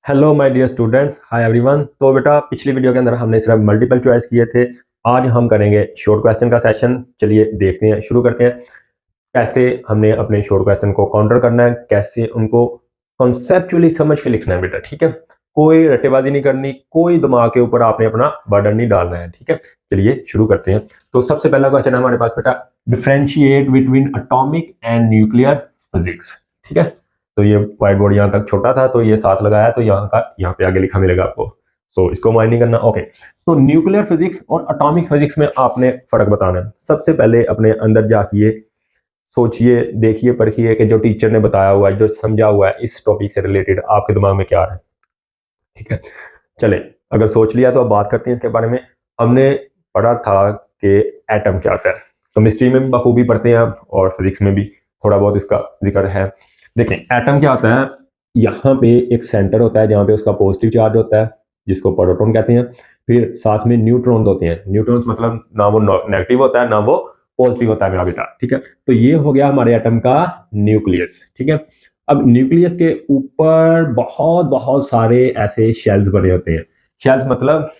Hello my dear students, hi everyone. तो बेटा पिछली वीडियो के अंदर हमने सिर्फ मल्टीपल चॉइस किए थे। आज हम करेंगे शॉर्ट क्वेश्चन का सेशन। चलिए देखते हैं, शुरू करते हैं। कैसे हमने अपने शॉर्ट क्वेश्चन को काउंटर करना है, कैसे उनको कॉन्सेप्चुअली समझ के लिखना है बेटा, ठीक है। कोई रट्टेबाजी नहीं करनी, कोई दिमाग के ऊपर आपने अपना बर्डन नहीं डालना है, ठीक है। चलिए शुरू करते हैं। तो सबसे पहला क्वेश्चन है हमारे पास बेटा, differentiate between atomic and nuclear physics, ठीक है। तो ये व्हाइट बोर्ड यहाँ तक छोटा था तो ये साथ लगाया, तो यहाँ का यहाँ पे आगे लिखा मिलेगा आपको। सो इसको माइंड नहीं करना, ओके। तो न्यूक्लियर फिजिक्स और एटॉमिक फिजिक्स में आपने फर्क बताना है। सबसे पहले अपने अंदर जाके सोचिए, देखिए, परखिए कि जो टीचर ने बताया हुआ है, जो समझा हुआ है, इस टॉपिक से रिलेटेड आपके दिमाग में क्या है, ठीक है। चले, अगर सोच लिया तो अब बात करते हैं इसके बारे में। हमने पढ़ा था कि एटम क्या होता है, केमिस्ट्री में भी बखूबी पढ़ते हैं आप, और फिजिक्स में भी थोड़ा बहुत इसका जिक्र है। देखें, एटम क्या होता है। यहाँ पे एक सेंटर होता है जहाँ पे उसका पॉजिटिव चार्ज होता है, जिसको प्रोटॉन कहते हैं। फिर साथ में न्यूट्रॉन होते हैं। न्यूट्रॉन्स मतलब ना वो नेगेटिव होता है ना वो पॉजिटिव होता है मेरा बेटा, ठीक है। तो ये हो गया हमारे एटम का न्यूक्लियस, ठीक है। अब न्यूक्लियस के ऊपर बहुत बहुत सारे ऐसे शेल्स बने होते हैं। शेल्स मतलब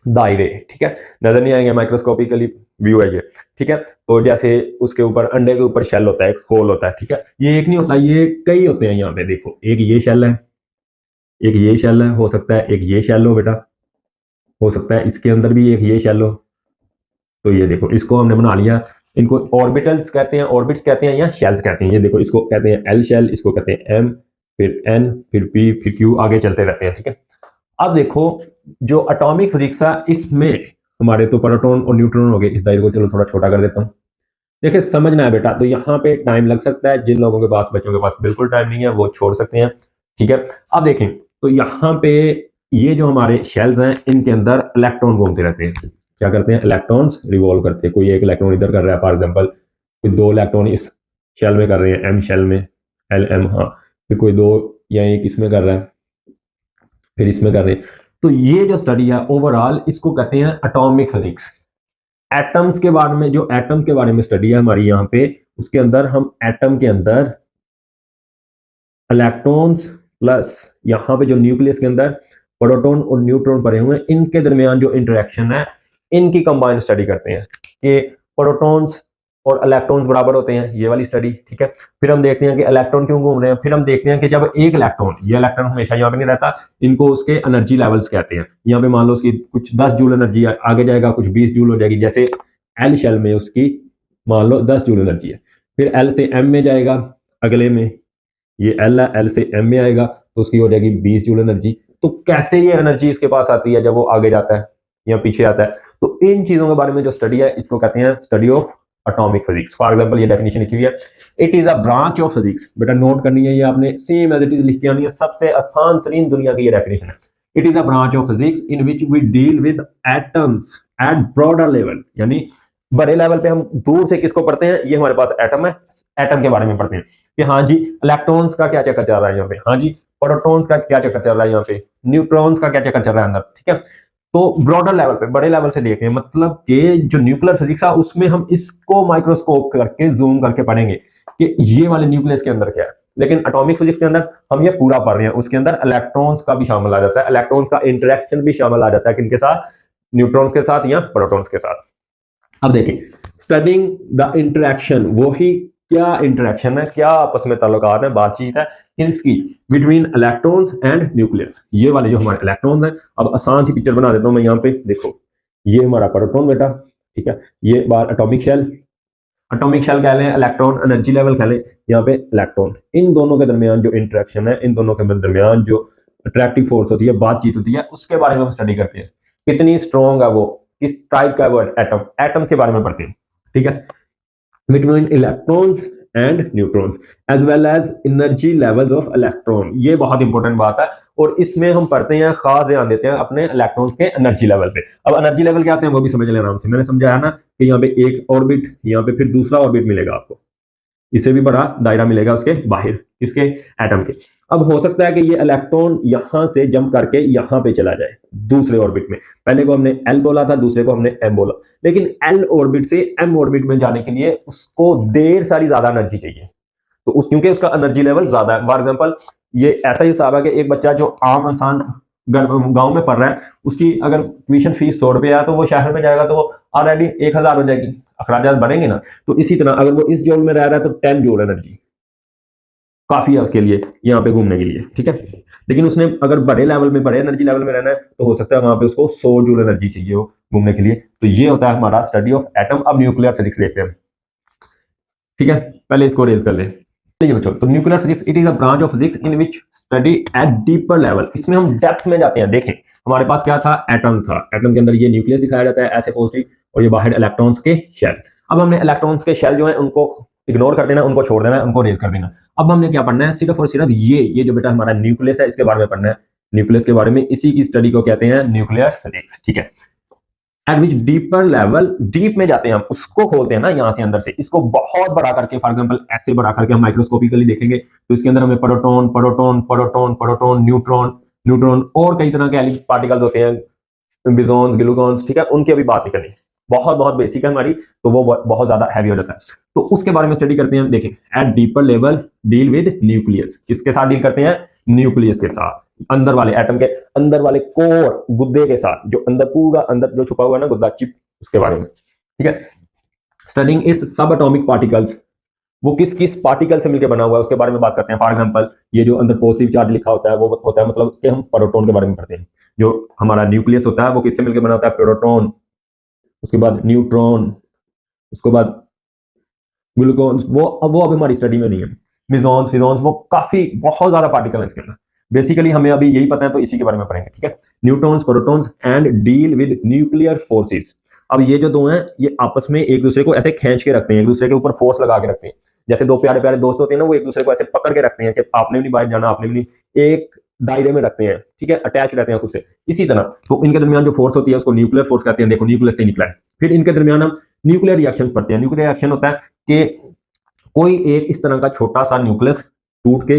दायरे, ठीक है। नजर नहीं आएंगे, माइक्रोस्कोपिकली व्यू है ये, ठीक है। तो जैसे उसके ऊपर, अंडे के ऊपर शेल होता है, एक होल होता है, ठीक है। ये एक नहीं होता, ये कई होते हैं। यहाँ पे देखो, एक ये शेल है, एक ये शेल है, हो सकता है एक ये शेल हो बेटा, हो सकता है इसके अंदर भी एक ये शेल हो। तो ये देखो, इसको हमने बना लिया। इनको ऑर्बिटल्स कहते हैं, ऑर्बिट्स कहते हैं या शेल्स कहते हैं। ये देखो, इसको कहते हैं एल शेल, इसको कहते हैं एम, फिर एन, फिर पी, फिर क्यू, आगे चलते रहते हैं, ठीक है। अब देखो, जो एटॉमिक फिजिक्स है इसमें हमारे तो प्रोटॉन और न्यूट्रॉन हो गए। इस दायरे को चलो थोड़ा छोटा कर देता हूँ। देखिए, समझना है बेटा, तो यहाँ पे टाइम लग सकता है। जिन लोगों के पास, बच्चों के पास बिल्कुल टाइम नहीं है, वो छोड़ सकते हैं, ठीक है। अब देखें, तो यहाँ पे ये जो हमारे शेल्स हैं, इनके अंदर इलेक्ट्रॉन घूमते रहते हैं। क्या करते हैं? इलेक्ट्रॉन्स रिवॉल्व करते हैं। कोई एक इलेक्ट्रॉन इधर कर रहा है, फॉर एग्जाम्पल कोई दो इलेक्ट्रॉन इस शेल में कर रहे हैं, एम शेल में, एल एम, हाँ। फिर कोई दो या एक इसमें कर रहा है, फिर इसमें कर रहे हैं। तो ये जो स्टडी है ओवरऑल, इसको कहते हैं एटॉमिक फिजिक्स। एटम्स के बारे में, जो एटम के बारे में स्टडी है हमारी यहाँ पे, उसके अंदर हम एटम के अंदर इलेक्ट्रॉन्स प्लस यहाँ पे जो न्यूक्लियस के अंदर प्रोटॉन और न्यूट्रॉन पड़े हुए हैं, इनके दरमियान जो इंटरेक्शन है, इनकी कंबाइंड स्टडी करते हैं कि प्रोटॉन्स और इलेक्ट्रॉन्स बराबर होते हैं, ये वाली स्टडी, ठीक है। फिर हम देखते हैं कि इलेक्ट्रॉन क्यों घूम रहे हैं। फिर हम देखते हैं कि जब एक इलेक्ट्रॉन, ये इलेक्ट्रॉन हमेशा यहाँ पे नहीं रहता, इनको उसके एनर्जी लेवल्स कहते हैं। यहाँ पे मान लो उसकी कुछ 10 जूल एनर्जी आगे जाएगा, कुछ 20 जूल हो जाएगी। जैसे एल शेल में उसकी मान लो 10 जूल एनर्जी है। फिर एल से एम में जाएगा, अगले में ये एल है, एल से एम में आएगा तो उसकी हो जाएगी 20 जूल एनर्जी। तो कैसे ये एनर्जी इसके पास आती है जब वो आगे जाता है या पीछे आता है। तो इन चीजों के बारे में जो स्टडी है, इसको कहते हैं study of atomic physics. For example ये डेफिनेशन लिखी हुई है, it is a branch of physics. बेटा नोट करनी है, ये आपने सेम एज इट इज लिख के आनी है। सबसे आसान तरीन दुनिया की ये डेफिनेशन है। It is a branch of physics in which we deal with atoms at broader level, यानी बड़े लेवल पे हम दूर से किसको पढ़ते हैं, ये हमारे पास एटम है, एटम के बारे में पढ़ते हैं कि हाँ जी, इलेक्ट्रॉन्स का क्या चक्कर चल रहा है यहाँ पे, हाँ जी, प्रोटॉन्स का क्या चक्कर चल रहा है यहाँ पे, न्यूट्रॉन्स का क्या चक्कर चल रहा है अंदर, ठीक है। तो ब्रॉडर लेवल पे, बड़े लेवल से देखें, मतलब कि जो न्यूक्लियर फिजिक्स है उसमें हम इसको माइक्रोस्कोप करके जूम करके पढ़ेंगे कि ये वाले न्यूक्लियस के अंदर क्या है। लेकिन एटॉमिक फिजिक्स के अंदर हम ये पूरा पढ़ रहे हैं, उसके अंदर इलेक्ट्रॉन्स का भी शामिल आ जाता है, इलेक्ट्रॉन्स का इंटरेक्शन भी शामिल आ जाता है, किनके साथ? न्यूट्रॉन्स के साथ या प्रोटॉन्स के साथ। अब देखें, स्टडिंग द इंटरेक्शन, वो ही क्या इंटरेक्शन है, क्या आपस में ताल्लुकात है, बातचीत है इसकी, बिटवीन इलेक्ट्रॉन्स एंड न्यूक्लियस। ये वाले जो हमारे इलेक्ट्रॉन्स हैं, अब आसान सी पिक्चर बना देता हूं मैं यहाँ पे। देखो, ये हमारा प्रोटॉन बेटा, ठीक है। ये बार एटॉमिक शेल, एटॉमिक शेल कह लें, इलेक्ट्रॉन एनर्जी लेवल कह लें, यहाँ पे इलेक्ट्रॉन। इन दोनों के दरमियान जो इंटरेक्शन है, इन दोनों के दरमियान जो अट्रैक्टिव फोर्स होती है, बातचीत होती है, उसके बारे में हम स्टडी करते हैं। कितनी स्ट्रॉन्ग है वो, किस टाइप का है वो एटम, एटम्स के बारे में पढ़ते हैं, ठीक है। Between electrons and neutrons as well as energy levels of electron, ये बहुत इंपॉर्टेंट बात है। और इसमें हम पढ़ते हैं, खास ध्यान देते हैं अपने इलेक्ट्रॉन्स के एनर्जी लेवल पे। अब एनर्जी लेवल क्या आते हैं वो भी समझ लें आराम से। मैंने समझाया ना कि यहाँ पे एक ऑर्बिट, यहाँ पे फिर दूसरा ऑर्बिट मिलेगा आपको, इससे भी बड़ा दायरा मिलेगा उसके बाहर, किसके? एटम के। अब हो सकता है कि ये इलेक्ट्रॉन यहां से जंप करके यहां पे चला जाए दूसरे ऑर्बिट में। पहले को हमने एल बोला था, दूसरे को हमने एम बोला, लेकिन एल ऑर्बिट से एम ऑर्बिट में जाने के लिए उसको देर सारी ज्यादा एनर्जी चाहिए। तो क्योंकि उसका एनर्जी लेवल ज्यादा है, फॉर एग्जांपल ये ऐसा ही हिसाब है कि एक बच्चा जो आम इंसान गांव में पढ़ रहा है, उसकी अगर ट्यूशन फीस 100 रुपये है तो वो शहर में जाएगा तो वो ऑलरेडी 1000 हो जाएगी, अखराजात बढ़ेंगे ना। तो इसी तरह अगर वो इस जोन में रह रहा है तो 10 जूल एनर्जी काफी है उसके लिए यहाँ पे घूमने के लिए, ठीक है। लेकिन उसने अगर बड़े लेवल में, बड़े एनर्जी लेवल में रहना है तो हो सकता है वहां पे उसको 100 जूल एनर्जी चाहिए हो घूमने के लिए। तो ये होता है हमारा स्टडी ऑफ एटम। अब न्यूक्लियर फिजिक्स देखते हैं, ठीक है। पहले इसको रेज कर ले। चलिए बच्चों, तो nuclear physics it is a branch of physics in which study eight deeper level. इसमें हम डेप्थ में जाते हैं। देखें हमारे पास क्या था, एटम था। एटम के अंदर ये न्यूक्लियस दिखाया जाता है ऐसे पॉजिटिव, और ये बाहर इलेक्ट्रॉन्स के शेल। अब हमने इलेक्ट्रॉन्स के शेल जो है उनको इग्नोर कर देना, उनको छोड़ देना, उनको रेज कर देना। अब हमने क्या पढ़ना है, सिर्फ और सिर्फ ये जो बेटा हमारा न्यूक्लियस है इसके बारे में पढ़ना है। न्यूक्लियस के बारे में, इसी की स्टडी को कहते हैं न्यूक्लियर फिजिक्स, ठीक है। एट विच डीपर लेवल, डीप में जाते हैं हम, उसको खोलते हैं ना यहाँ से अंदर से, इसको बहुत बड़ा करके, फॉर एग्जांपल ऐसे बड़ा करके हम माइक्रोस्कोपिकली देखेंगे तो इसके अंदर हमें proton, proton, proton, proton, neutron, neutron और कई तरह के पार्टिकल्स होते हैं, बिजॉन्स, ग्लूकॉन्स, ठीक है। उनकी अभी बात नहीं करनी, बहुत बहुत बेसिक है हमारी, तो वो बहुत ज्यादा हैवी हो जाता है। तो उसके बारे में स्टडी करते हैं। देखें at deeper level deal with nucleus, किसके साथ डील करते हैं, न्यूक्लियस के साथ, अंदर वाले एटम के अंदर वाले कोर गुद्दे के साथ, जो अंदर पूरा अंदर जो छुपा हुआ है ना गुद्दा, चिप, उसके बारे में, ठीक है। स्टडिंग इस सब एटॉमिक पार्टिकल्स, वो किस किस पार्टिकल से मिलकर बना हुआ है उसके बारे में बात करते हैं। फॉर एग्जांपल ये जो अंदर पॉजिटिव चार्ज लिखा होता है वो होता है, मतलब कि हम प्रोटॉन के बारे में पढ़ते हैं। जो हमारा न्यूक्लियस होता है वो किससे मिलकर बना होता है, प्रोटॉन, उसके बाद न्यूट्रॉन, उसके बाद ग्लूकॉन्स, वो अब हमारी स्टडी में नहीं है। मिजॉन्स, फिजॉन्स, वो काफी बहुत ज्यादा पार्टिकल है इसके अंदर। बेसिकली हमें अभी यही पता है तो इसी के बारे में पढ़ेंगे, ठीक है। Neutrons, protons and deal with nuclear forces. अब ये जो दो हैं ये आपस में एक दूसरे को ऐसे खींच के रखते हैं, एक दूसरे के ऊपर फोर्स लगा के रखते हैं। जैसे दो प्यारे प्यारे दोस्त होते हैं ना, वो एक दूसरे को ऐसे पकड़ के रखते हैं कि आपने भी नहीं बाहर जाना, आपने भी नहीं, एक दायरे में रखते हैं, ठीक है, अटैच रहते हैं खुद से। इसी तरह तो इनके दरमियान जो फोर्स होती है उसको न्यूक्लियर फोर्स कहते हैं। देखो न्यूक्लियस से निकला है। फिर इनके दरमियान हम न्यूक्लियर रिएक्शन पढ़ते हैं। न्यूक्लियर रिएक्शन होता है कि कोई एक इस तरह का छोटा सा न्यूक्लियस टूट के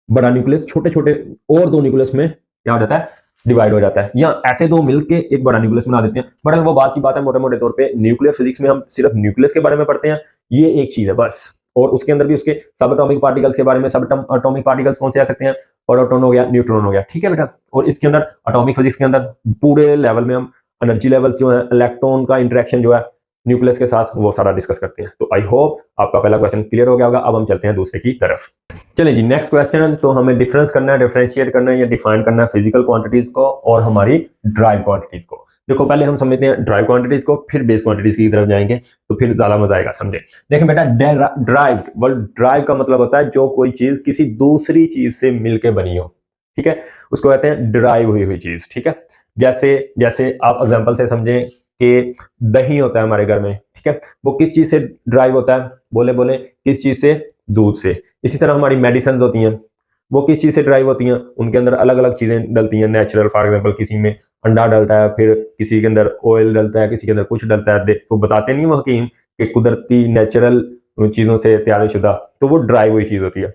बड़ा न्यूक्लियस छोटे छोटे और दो न्यूक्लियस में क्या हो जाता है, डिवाइड हो जाता है, या ऐसे दो मिलके एक बड़ा न्यूक्लियस बना देते हैं। बट वो बात की बात है, मोटे मोटे तौर पे न्यूक्लियर फिजिक्स में हम सिर्फ न्यूक्लियस के बारे में पढ़ते हैं, ये एक चीज है बस। और उसके अंदर भी उसके सब एटॉमिक पार्टिकल्स के बारे में, सब एटॉमिक पार्टिकल्स कौन से आ सकते हैं, प्रोटॉन हो गया, न्यूट्रॉन हो गया, ठीक है बेटा। और इसके अंदर एटॉमिक फिजिक्स के अंदर पूरे लेवल में हम एनर्जी लेवल्स जो है, इलेक्ट्रॉन का इंटरेक्शन जो है न्यूक्लियस के साथ, वो सारा डिस्कस करते हैं। तो आई होप आपका पहला क्वेश्चन क्लियर हो गया होगा। अब हम चलते हैं दूसरे की तरफ। चलिए जी, नेक्स्ट क्वेश्चन। तो हमें डिफरेंस करना है, डिफरेंशिएट करना है या डिफाइन करना है फिजिकल क्वांटिटीज को और हमारी ड्राइव क्वांटिटीज को। देखो पहले हम समझते हैं ड्राइव क्वांटिटीज को, फिर बेस क्वांटिटीज की तरफ जाएंगे तो फिर ज्यादा मजा आएगा, समझे। देखें बेटा, ड्राइव, वर्ड ड्राइव का मतलब होता है जो कोई चीज किसी दूसरी चीज से मिलकर बनी हो, ठीक है, उसको कहते हैं ड्राइव हुई हुई चीज, ठीक है। जैसे जैसे आप एग्जांपल से समझें कि दही होता है हमारे घर में, ठीक है, वो किस चीज से ड्राइव होता है, बोले बोले किस चीज से, दूध से। इसी तरह हमारी मेडिसिन होती हैं, वो किस चीज से ड्राइव होती हैं, उनके अंदर अलग अलग चीजें डलती हैं, नेचुरल, फॉर एग्जांपल किसी में अंडा डलता है, फिर किसी के अंदर ऑयल डलता है, किसी के अंदर कुछ डलता है, तो बताते नहीं वो हकीम कि कुदरती नेचुरल चीजों से तैयार शुदा, तो वो ड्राइव हुई चीज होती है,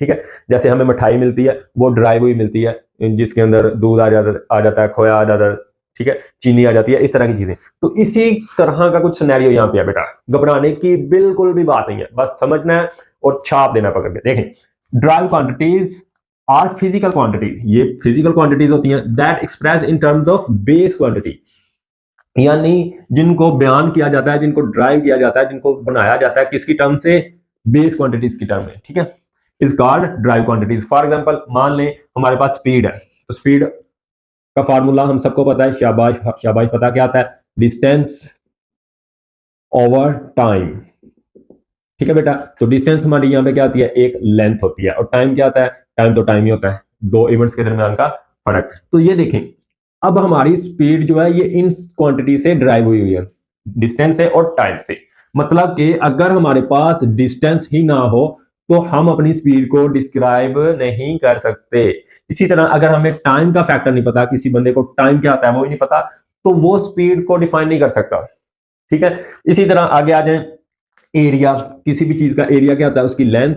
ठीक है। जैसे हमें मिठाई मिलती है वो ड्राइव हुई मिलती है, जिसके अंदर दूध आ जाता है, खोया आ जाता है, ठीक है, चीनी आ जाती है, इस तरह की चीजें। तो इसी तरह का कुछ सिनेरियो यहाँ पे है बेटा, घबराने की बिल्कुल भी बात नहीं है, बस समझना है और छाप देना पकड़ के। देखें, derived quantities are physical quantities, ये फिजिकल क्वांटिटीज होती हैं that express in terms of base quantity, यानी जिनको बयान किया जाता है, जिनको ड्राइव किया जाता है, जिनको बनाया जाता है किसकी टर्म से, बेस क्वांटिटीज की टर्म में, ठीक है, is called drive quantities. For example मान लें हमारे पास स्पीड है, तो स्पीड का फार्मूला हम सबको पता है, शाबाश शाबाश, पता क्या आता है, डिस्टेंस ओवर टाइम, ठीक है बेटा। तो डिस्टेंस हमारी यहाँ पे क्या आती है, एक लेंथ होती है, और टाइम क्या आता है, टाइम तो टाइम ही होता है, दो इवेंट्स के दरमियान का फर्क। तो ये देखें, अब हमारी स्पीड जो है ये इन क्वांटिटी से ड्राइव हुई है, डिस्टेंस से और टाइम से। मतलब कि अगर हमारे पास डिस्टेंस ही ना हो तो हम अपनी स्पीड को डिस्क्राइब नहीं कर सकते। इसी तरह अगर हमें टाइम का फैक्टर नहीं पता, किसी बंदे को टाइम क्या आता है वो ही नहीं पता, तो वो स्पीड को डिफाइन नहीं कर सकता, ठीक है। इसी तरह आगे आ जाए, एरिया, किसी भी चीज का एरिया क्या होता है, उसकी लेंथ,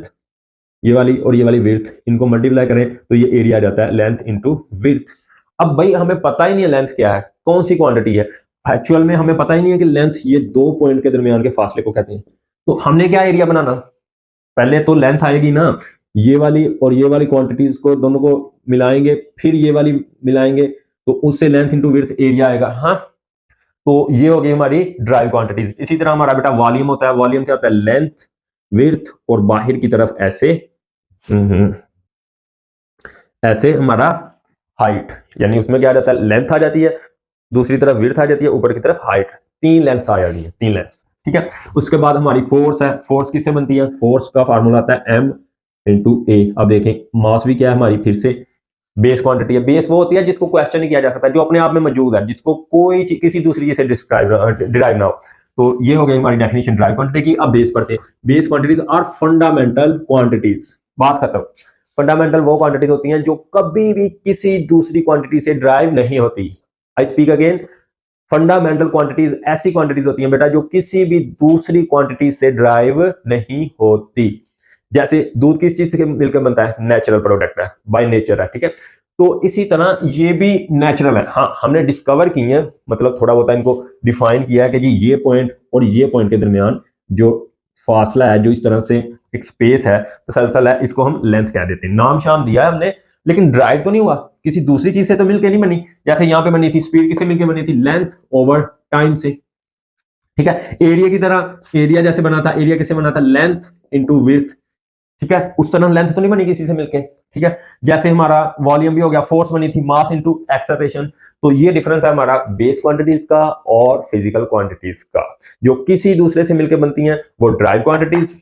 ये वाली और ये वाली विड्थ, इनको मल्टीप्लाई करें तो ये एरिया जाता है, लेंथ इंटू विड्थ। अब भाई हमें पता ही नहीं है लेंथ क्या है, कौन सी क्वांटिटी है, एक्चुअल में हमें पता ही नहीं है कि लेंथ ये दो पॉइंट के दरमियान के फासले को कहते हैं। तो हमने क्या एरिया बनाना, पहले तो लेंथ आएगी ना, ये वाली और ये वाली क्वांटिटीज को दोनों को मिलाएंगे, फिर ये वाली मिलाएंगे, तो उससे लेंथ इंटू विड्थ एरिया आएगा। हाँ, तो ये हो गई हमारी ड्राइव क्वांटिटीज। इसी तरह हमारा बेटा वॉल्यूम होता है। वॉल्यूम क्या होता है? लेंथ, विड्थ और बाहर की तरफ ऐसे ऐसे हमारा हाइट, यानी उसमें क्या आ जाता है? लेंथ आ जाती है, दूसरी तरफ विड्थ आ जाती है, ऊपर की तरफ हाइट। तीन लेंथ्स आ जाती है, तीन लेंथ्स। ठीक है, उसके बाद हमारी फोर्स है। फोर्स किससे बनती है? फोर्स का फार्मूला आता है एम इंटू ए। अब देखें, मास भी क्या है हमारी? फिर से बेस क्वांटिटी है। बेस वो होती है जिसको क्वेश्चन नहीं किया जा सकता, जो अपने आप में मौजूद है, जिसको कोई किसी दूसरी चीज से डिराइव ना हो। तो ये हो गई हमारी डेफिनेशन ड्राइव क्वांटिटी की। अब बेस पढ़ते हैं। Base quantities are fundamental quantities. बात खत्म। फंडामेंटल वो क्वांटिटीज होती हैं जो कभी भी किसी दूसरी क्वांटिटी से ड्राइव नहीं होती। I speak again, fundamental quantities ऐसी क्वांटिटीज होती हैं बेटा जो किसी भी दूसरी क्वांटिटी से ड्राइव नहीं होती। जैसे दूध किस चीज से मिलकर बनता है? नेचुरल प्रोडक्ट है, बाय नेचर है। ठीक है, तो इसी तरह ये भी नेचुरल है। हाँ, हमने डिस्कवर की है, मतलब थोड़ा बहुत इनको डिफाइन किया है कि जी ये पॉइंट और ये पॉइंट के दरमियान जो फासला है, जो इस तरह से एक स्पेस है, तसलसल है, इसको हम लेंथ कह देते हैं। नाम शाम दिया है हमने, लेकिन ड्राइव तो नहीं हुआ, किसी दूसरी चीज से तो मिलकर नहीं बनी। जैसे यहाँ पे बनी थी स्पीड, किससे मिलकर बनी थी? लेंथ ओवर टाइम से। ठीक है, एरिया की तरह, एरिया जैसे बना था, एरिया किससे बना था? Length into width. ठीक है, उस तरह लेंथ तो नहीं बनी किसी से मिलके। ठीक है, जैसे हमारा वॉल्यूम भी हो गया, फोर्स बनी थी मास इंटू एक्सेलरेशन। तो ये डिफरेंस है हमारा बेस क्वांटिटीज का और फिजिकल क्वांटिटीज का। जो किसी दूसरे से मिलकर बनती हैं वो ड्राइव क्वांटिटीज,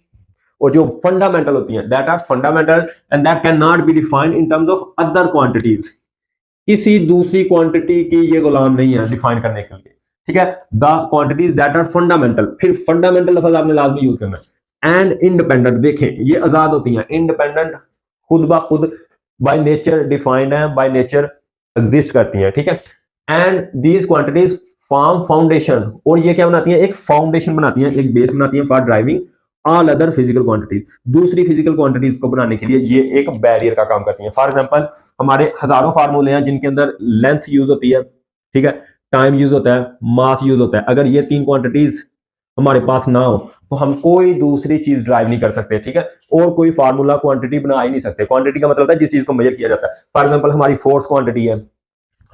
और जो फंडामेंटल होती हैं that are fundamental and that can not be defined in terms of other quantities. किसी दूसरी क्वांटिटी की ये गुलाम नहीं है डिफाइन करने के लिए। ठीक है, the quantities that are fundamental. फिर फंडामेंटल लफ्ज आपने लाजमी यूज करना है। एंड इंडिपेंडेंट, देखें ये आजाद होती हैं। इंडिपेंडेंट, खुद ब खुद, बाय नेचर डिफाइंड है, बाय नेचर एग्जिस्ट करती हैं। ठीक है, and these quantities form foundation, और ये क्या बनाती हैं? एक फाउंडेशन बनाती हैं, एक बेस बनाती हैं for driving all other physical quantities. दूसरी फिजिकल क्वांटिटीज को बनाने के लिए ये एक बैरियर का काम करती हैं। फॉर एग्जांपल, हमारे हजारों फार्मूले हैं जिनके अंदर लेंथ यूज होती है, ठीक है, टाइम यूज होता है, मास यूज होता है। अगर ये तीन क्वांटिटीज हमारे पास ना हो तो हम कोई दूसरी चीज ड्राइव नहीं कर सकते। ठीक है, और कोई फार्मूला क्वांटिटी बना ही नहीं सकते। क्वांटिटी का मतलब है जिस चीज को मेजर किया जाता है। फॉर एग्जांपल, हमारी फोर्स क्वांटिटी है,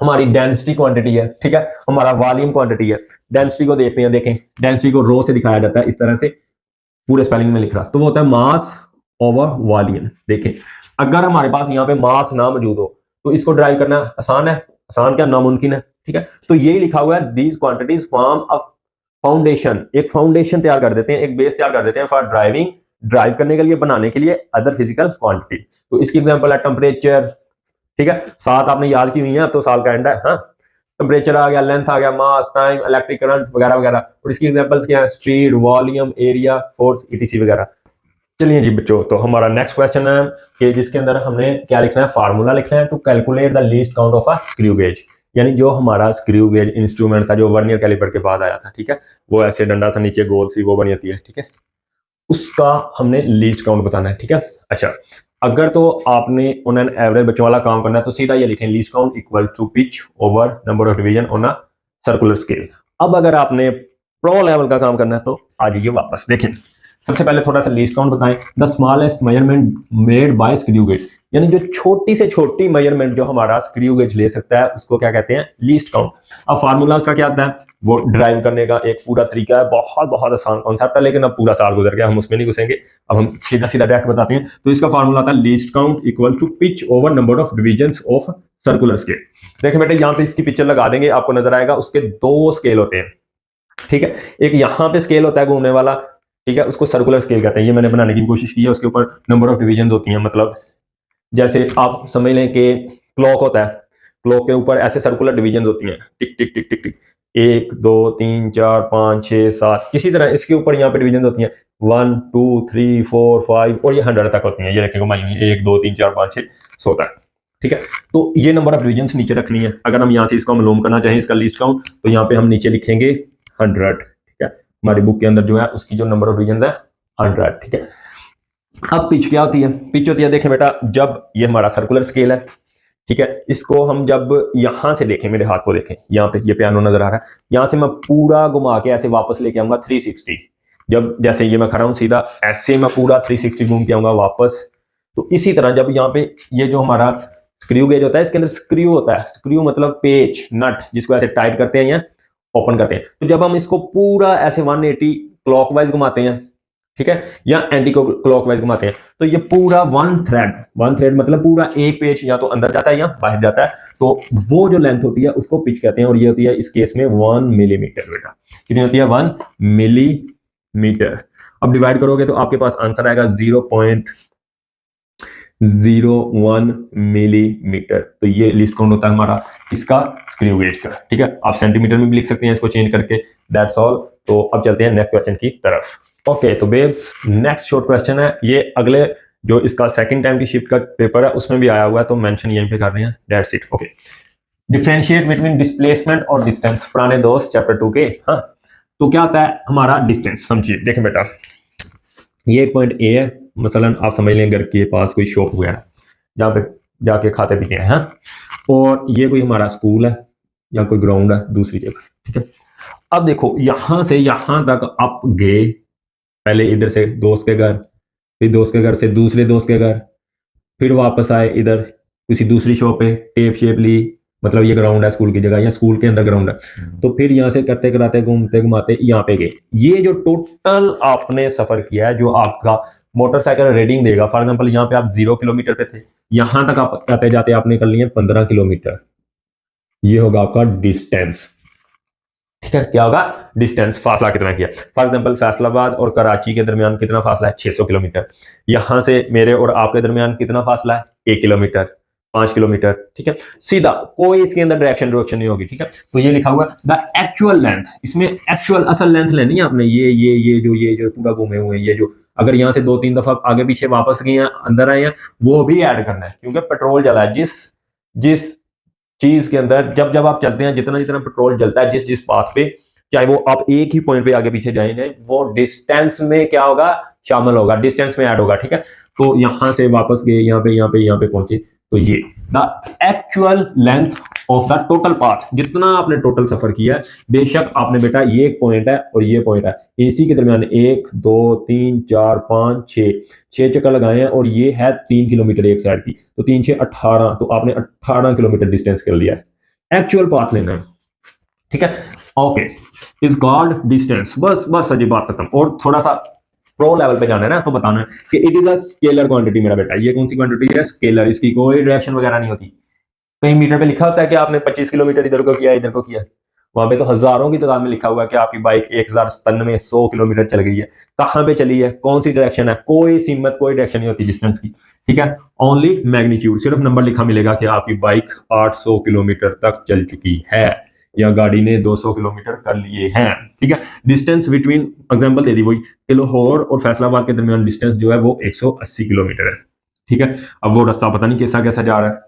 हमारी डेंसिटी क्वांटिटी है, ठीक है, हमारा वॉल्यूम क्वांटिटी है। डेंसिटी को देखते हैं, देखें डेंसिटी को रो से दिखाया जाता है इस तरह से, पूरे स्पेलिंग में लिख रहा, तो वो होता है मास ओवर वॉल्यूम। देखें, अगर हमारे पास यहाँ पे मास ना मौजूद हो तो इसको ड्राइव करना आसान है? आसान क्या, नामुमकिन है। ठीक है, तो यही लिखा हुआ है, these quantities form a foundation. एक फाउंडेशन तैयार कर देते हैं, एक बेस तैयार कर देते हैं फॉर ड्राइविंग, ड्राइव करने के लिए, बनाने के लिए अदर फिजिकल क्वांटिटी। तो इसकी एग्जांपल है टेम्परेचर। ठीक है, सात आपने याद की हुई है, अब तो साल का एंड है। हाँ, टेम्परेचर आ गया, लेंथ आ गया, मास, टाइम, इलेक्ट्रिक करंट वगैरह वगैरह। और इसकी एग्जांपल्स क्या है? Speed, volume, area, force, etc वगैरह। चलिए जी बच्चों, तो हमारा नेक्स्ट क्वेश्चन है कि जिसके अंदर हमने क्या लिखना है? फार्मूला लिखना है to calculate the least count of a screw gauge. यानी जो हमारा स्क्रू गेज इंस्ट्रूमेंट था जो वर्नियर कैलिपर के बाद आया था, ठीक है, वो ऐसे डंडा सा नीचे गोल सी वो बनी होती है, ठीक है, उसका हमने लीस्ट काउंट बताना है। ठीक है, अच्छा, अगर तो आपने ऑन एन एवरेज बच्चों वाला काम करना है तो सीधा ये लिखें, least count equal to pitch over number of division on a circular scale. अब अगर आपने प्रो लेवल का काम करना है तो आ जाइए वापस। देखें, सबसे पहले थोड़ा सा लीस्ट काउंट बताएं। The smallest measurement made by screw gauge, यानी जो छोटी से छोटी मेजरमेंट जो हमारा स्क्रू गेज ले सकता है उसको क्या कहते हैं? Least count. अब फार्मूला उसका क्या आता है? वो ड्राइव करने का एक पूरा तरीका है, बहुत बहुत आसान कॉन्सेप्ट है, लेकिन अब पूरा साल गुजर गया, हम उसमें नहीं घुसेंगे। अब हम सीधा सीधा डायरेक्ट बताते हैं। तो इसका फार्मूला आता है least count equal to pitch over number of divisions of circular scale. देखिए बेटे, यहाँ पे इसकी पिक्चर लगा देंगे, आपको नजर आएगा। उसके दो स्केल होते हैं, ठीक है, एक यहाँ पे स्केल होता है घूमने वाला, ठीक है, उसको सर्कुलर स्केल कहते हैं। ये मैंने बनाने की कोशिश की है, उसके ऊपर नंबर ऑफ डिविजन होती हैं। मतलब जैसे आप समझ लें कि क्लॉक होता है, क्लॉक के ऊपर ऐसे सर्कुलर डिविजन होती हैं, टिक टिक टिक टिक टिक, 1 2 3 4 5 6 7। इसी तरह इसके ऊपर यहाँ पे डिविजन होती हैं 1 2 3 4 5 और ये 100 तक होती हैं। ये रखें घुमाई हुई 1 2 3 4 5 6 100 तक, ठीक है। तो ये नंबर ऑफ डिविजन नीचे रखनी है। अगर हम यहाँ से इसको मालूम करना चाहें इसका लीस्ट काउंट, तो यहाँ पे हम नीचे लिखेंगे 100, ठीक है। हमारी बुक के अंदर जो है उसकी जो नंबर ऑफ डिविजन है 100, ठीक है। अब पिच क्या होती है? पिच होती है, देखें बेटा, जब ये हमारा सर्कुलर स्केल है, ठीक है, इसको हम जब यहां से देखें, मेरे हाथ को देखें, यहाँ पे ये पियानो नजर आ रहा है, यहां से मैं पूरा घुमा के ऐसे वापस लेके आऊंगा 360। जब जैसे ये मैं खड़ा हूं सीधा, ऐसे मैं पूरा 360 घूम के आऊंगा वापस, तो इसी तरह जब यहाँ पे ये जो हमारा स्क्रू गेज होता है, इसके अंदर स्क्रू होता है, स्क्रू मतलब पेच, नट, जिसको ऐसे टाइट करते हैं या ओपन करते हैं। तो जब हम इसको पूरा ऐसे 180 क्लॉकवाइज घुमाते हैं, ठीक है, या एंटी क्लॉकवाइज घुमाते हैं, तो ये पूरा वन थ्रेड मतलब पूरा एक पेज या तो अंदर जाता है या बाहर जाता है। तो वो जो लेंथ होती है उसको पिच कहते हैं, और ये होती है इस केस में 1 मिलीमीटर। बेटा कितनी होती है? 1 मिलीमीटर। अब डिवाइड करोगे तो आपके पास आंसर आएगा 0.01 मिलीमीटर। तो ये लिस्ट काउंट होता है हमारा इसका स्क्रू गेज का। ठीक है, आप सेंटीमीटर में भी लिख सकते हैं इसको चेंज करके। That's all. तो अब चलते हैं नेक्स्ट क्वेश्चन की तरफ। ओके, तो बेब्स नेक्स्ट शॉर्ट क्वेश्चन है, ये अगले जो इसका सेकंड टाइम की शिफ्ट का पेपर है उसमें भी आया हुआ है, तो मेंशन यहीं पे कर रहे हैं। That's it. Okay, differentiate between displacement और डिस्टेंस, पुराने दोस्त चैप्टर 2 के। हाँ, तो क्या होता है हमारा डिस्टेंस? समझिए, देखें बेटा, ये एक पॉइंट ए है, मसलन आप समझ लें घर के पास कोई शॉप हुआ है जहाँ पे जाके खाते पीते हैं, हाँ? और ये कोई हमारा स्कूल है या कोई ग्राउंड है दूसरी जगह। ठीक है, अब देखो यहां से यहां तक आप गए, पहले इधर से दोस्त के घर, फिर दोस्त के घर से दूसरे दोस्त के घर, फिर वापस आए इधर किसी दूसरी शॉप पे, टेप शेप ली, मतलब ये ग्राउंड है स्कूल की जगह या स्कूल के अंदर ग्राउंड है, तो फिर यहाँ से करते कराते घूमते घुमाते यहाँ पे गए। ये जो टोटल आपने सफर किया है, जो आपका मोटरसाइकिल रीडिंग देगा, फॉर एग्जांपल यहाँ पे आप 0 किलोमीटर पे थे, यहां तक आप आते जाते आपने कर लिए 15 किलोमीटर। ये होगा आपका डिस्टेंस। ठीक है, क्या होगा? डिस्टेंस, फासला कितना किया। फॉर एग्जांपल फैसलाबाद और कराची के दरमियान कितना फासला है? 600 किलोमीटर। यहां से मेरे और आपके दरमियान कितना फासला है? 1 किलोमीटर, 5 किलोमीटर। ठीक है, सीधा, कोई इसके अंदर डायरेक्शन नहीं होगी। ठीक है, तो ये लिखा हुआ द एक्चुअल लेंथ, इसमें एक्चुअल असल लेंथ लेनी है आपने। ये जो पूरा घूमे हुए हैं, ये जो अगर यहाँ से 2-3 दफा आगे पीछे वापस गए हैं, अंदर आए हैं, वो भी ऐड करना है, क्योंकि पेट्रोल जला है जिस चीज के अंदर, जब आप चलते हैं, जितना जितना पेट्रोल जलता है जिस पाथ पे, चाहे वो आप एक ही पॉइंट पे आगे पीछे जाएंगे, वो डिस्टेंस में क्या होगा? शामिल होगा, डिस्टेंस में ऐड होगा। ठीक है, तो यहां से वापस गए, यहाँ पे पहुंचे, तो ये the actual length of the total path, जितना आपने टोटल सफर किया है। बेशक आपने बेटा ये एक पॉइंट है और ये पॉइंट है, इसी के दरमियान 1 2 3 4 5 6 चक्कर लगाए हैं, और ये है 3 किलोमीटर एक साइड की, तो 3 6 18, तो आपने 18 किलोमीटर डिस्टेंस कर लिया है। एक्चुअल पाथ लेना है। ठीक है, ओके, इज कॉल्ड डिस्टेंस। बस अजी बात खत्म। और थोड़ा सा प्रो लेवल पे जाना है ना, तो बताना है कि it is a scalar quantity. मेरा बेटा ये कौन सी क्वांटिटी है? स्केलर। इसकी कोई डायरेक्शन वगैरह नहीं होती। कहीं मीटर पे लिखा होता है कि आपने 25 किलोमीटर इधर को किया, इधर को किया, वहां पे तो हजारों की तादाद में लिखा हुआ है कि आपकी बाइक 1097 में 100 किलोमीटर चल गई है। कहां पे चली है, कौन सी डायरेक्शन है? कोई सीमत, कोई डायरेक्शन नहीं होती डिस्टेंस की। ठीक है, ओनली मैग्नीट्यूड, सिर्फ नंबर लिखा मिलेगा कि आपकी बाइक 800 किलोमीटर तक चल चुकी है या गाड़ी ने 200 किलोमीटर कर लिए हैं। ठीक है, डिस्टेंस बिटवीन, एग्जांपल दे दी वही, लाहौर और फैसलाबाद के दरमियान डिस्टेंस जो है वो 180 किलोमीटर है। ठीक है, अब वो रास्ता पता नहीं कैसा कैसा जा रहा है।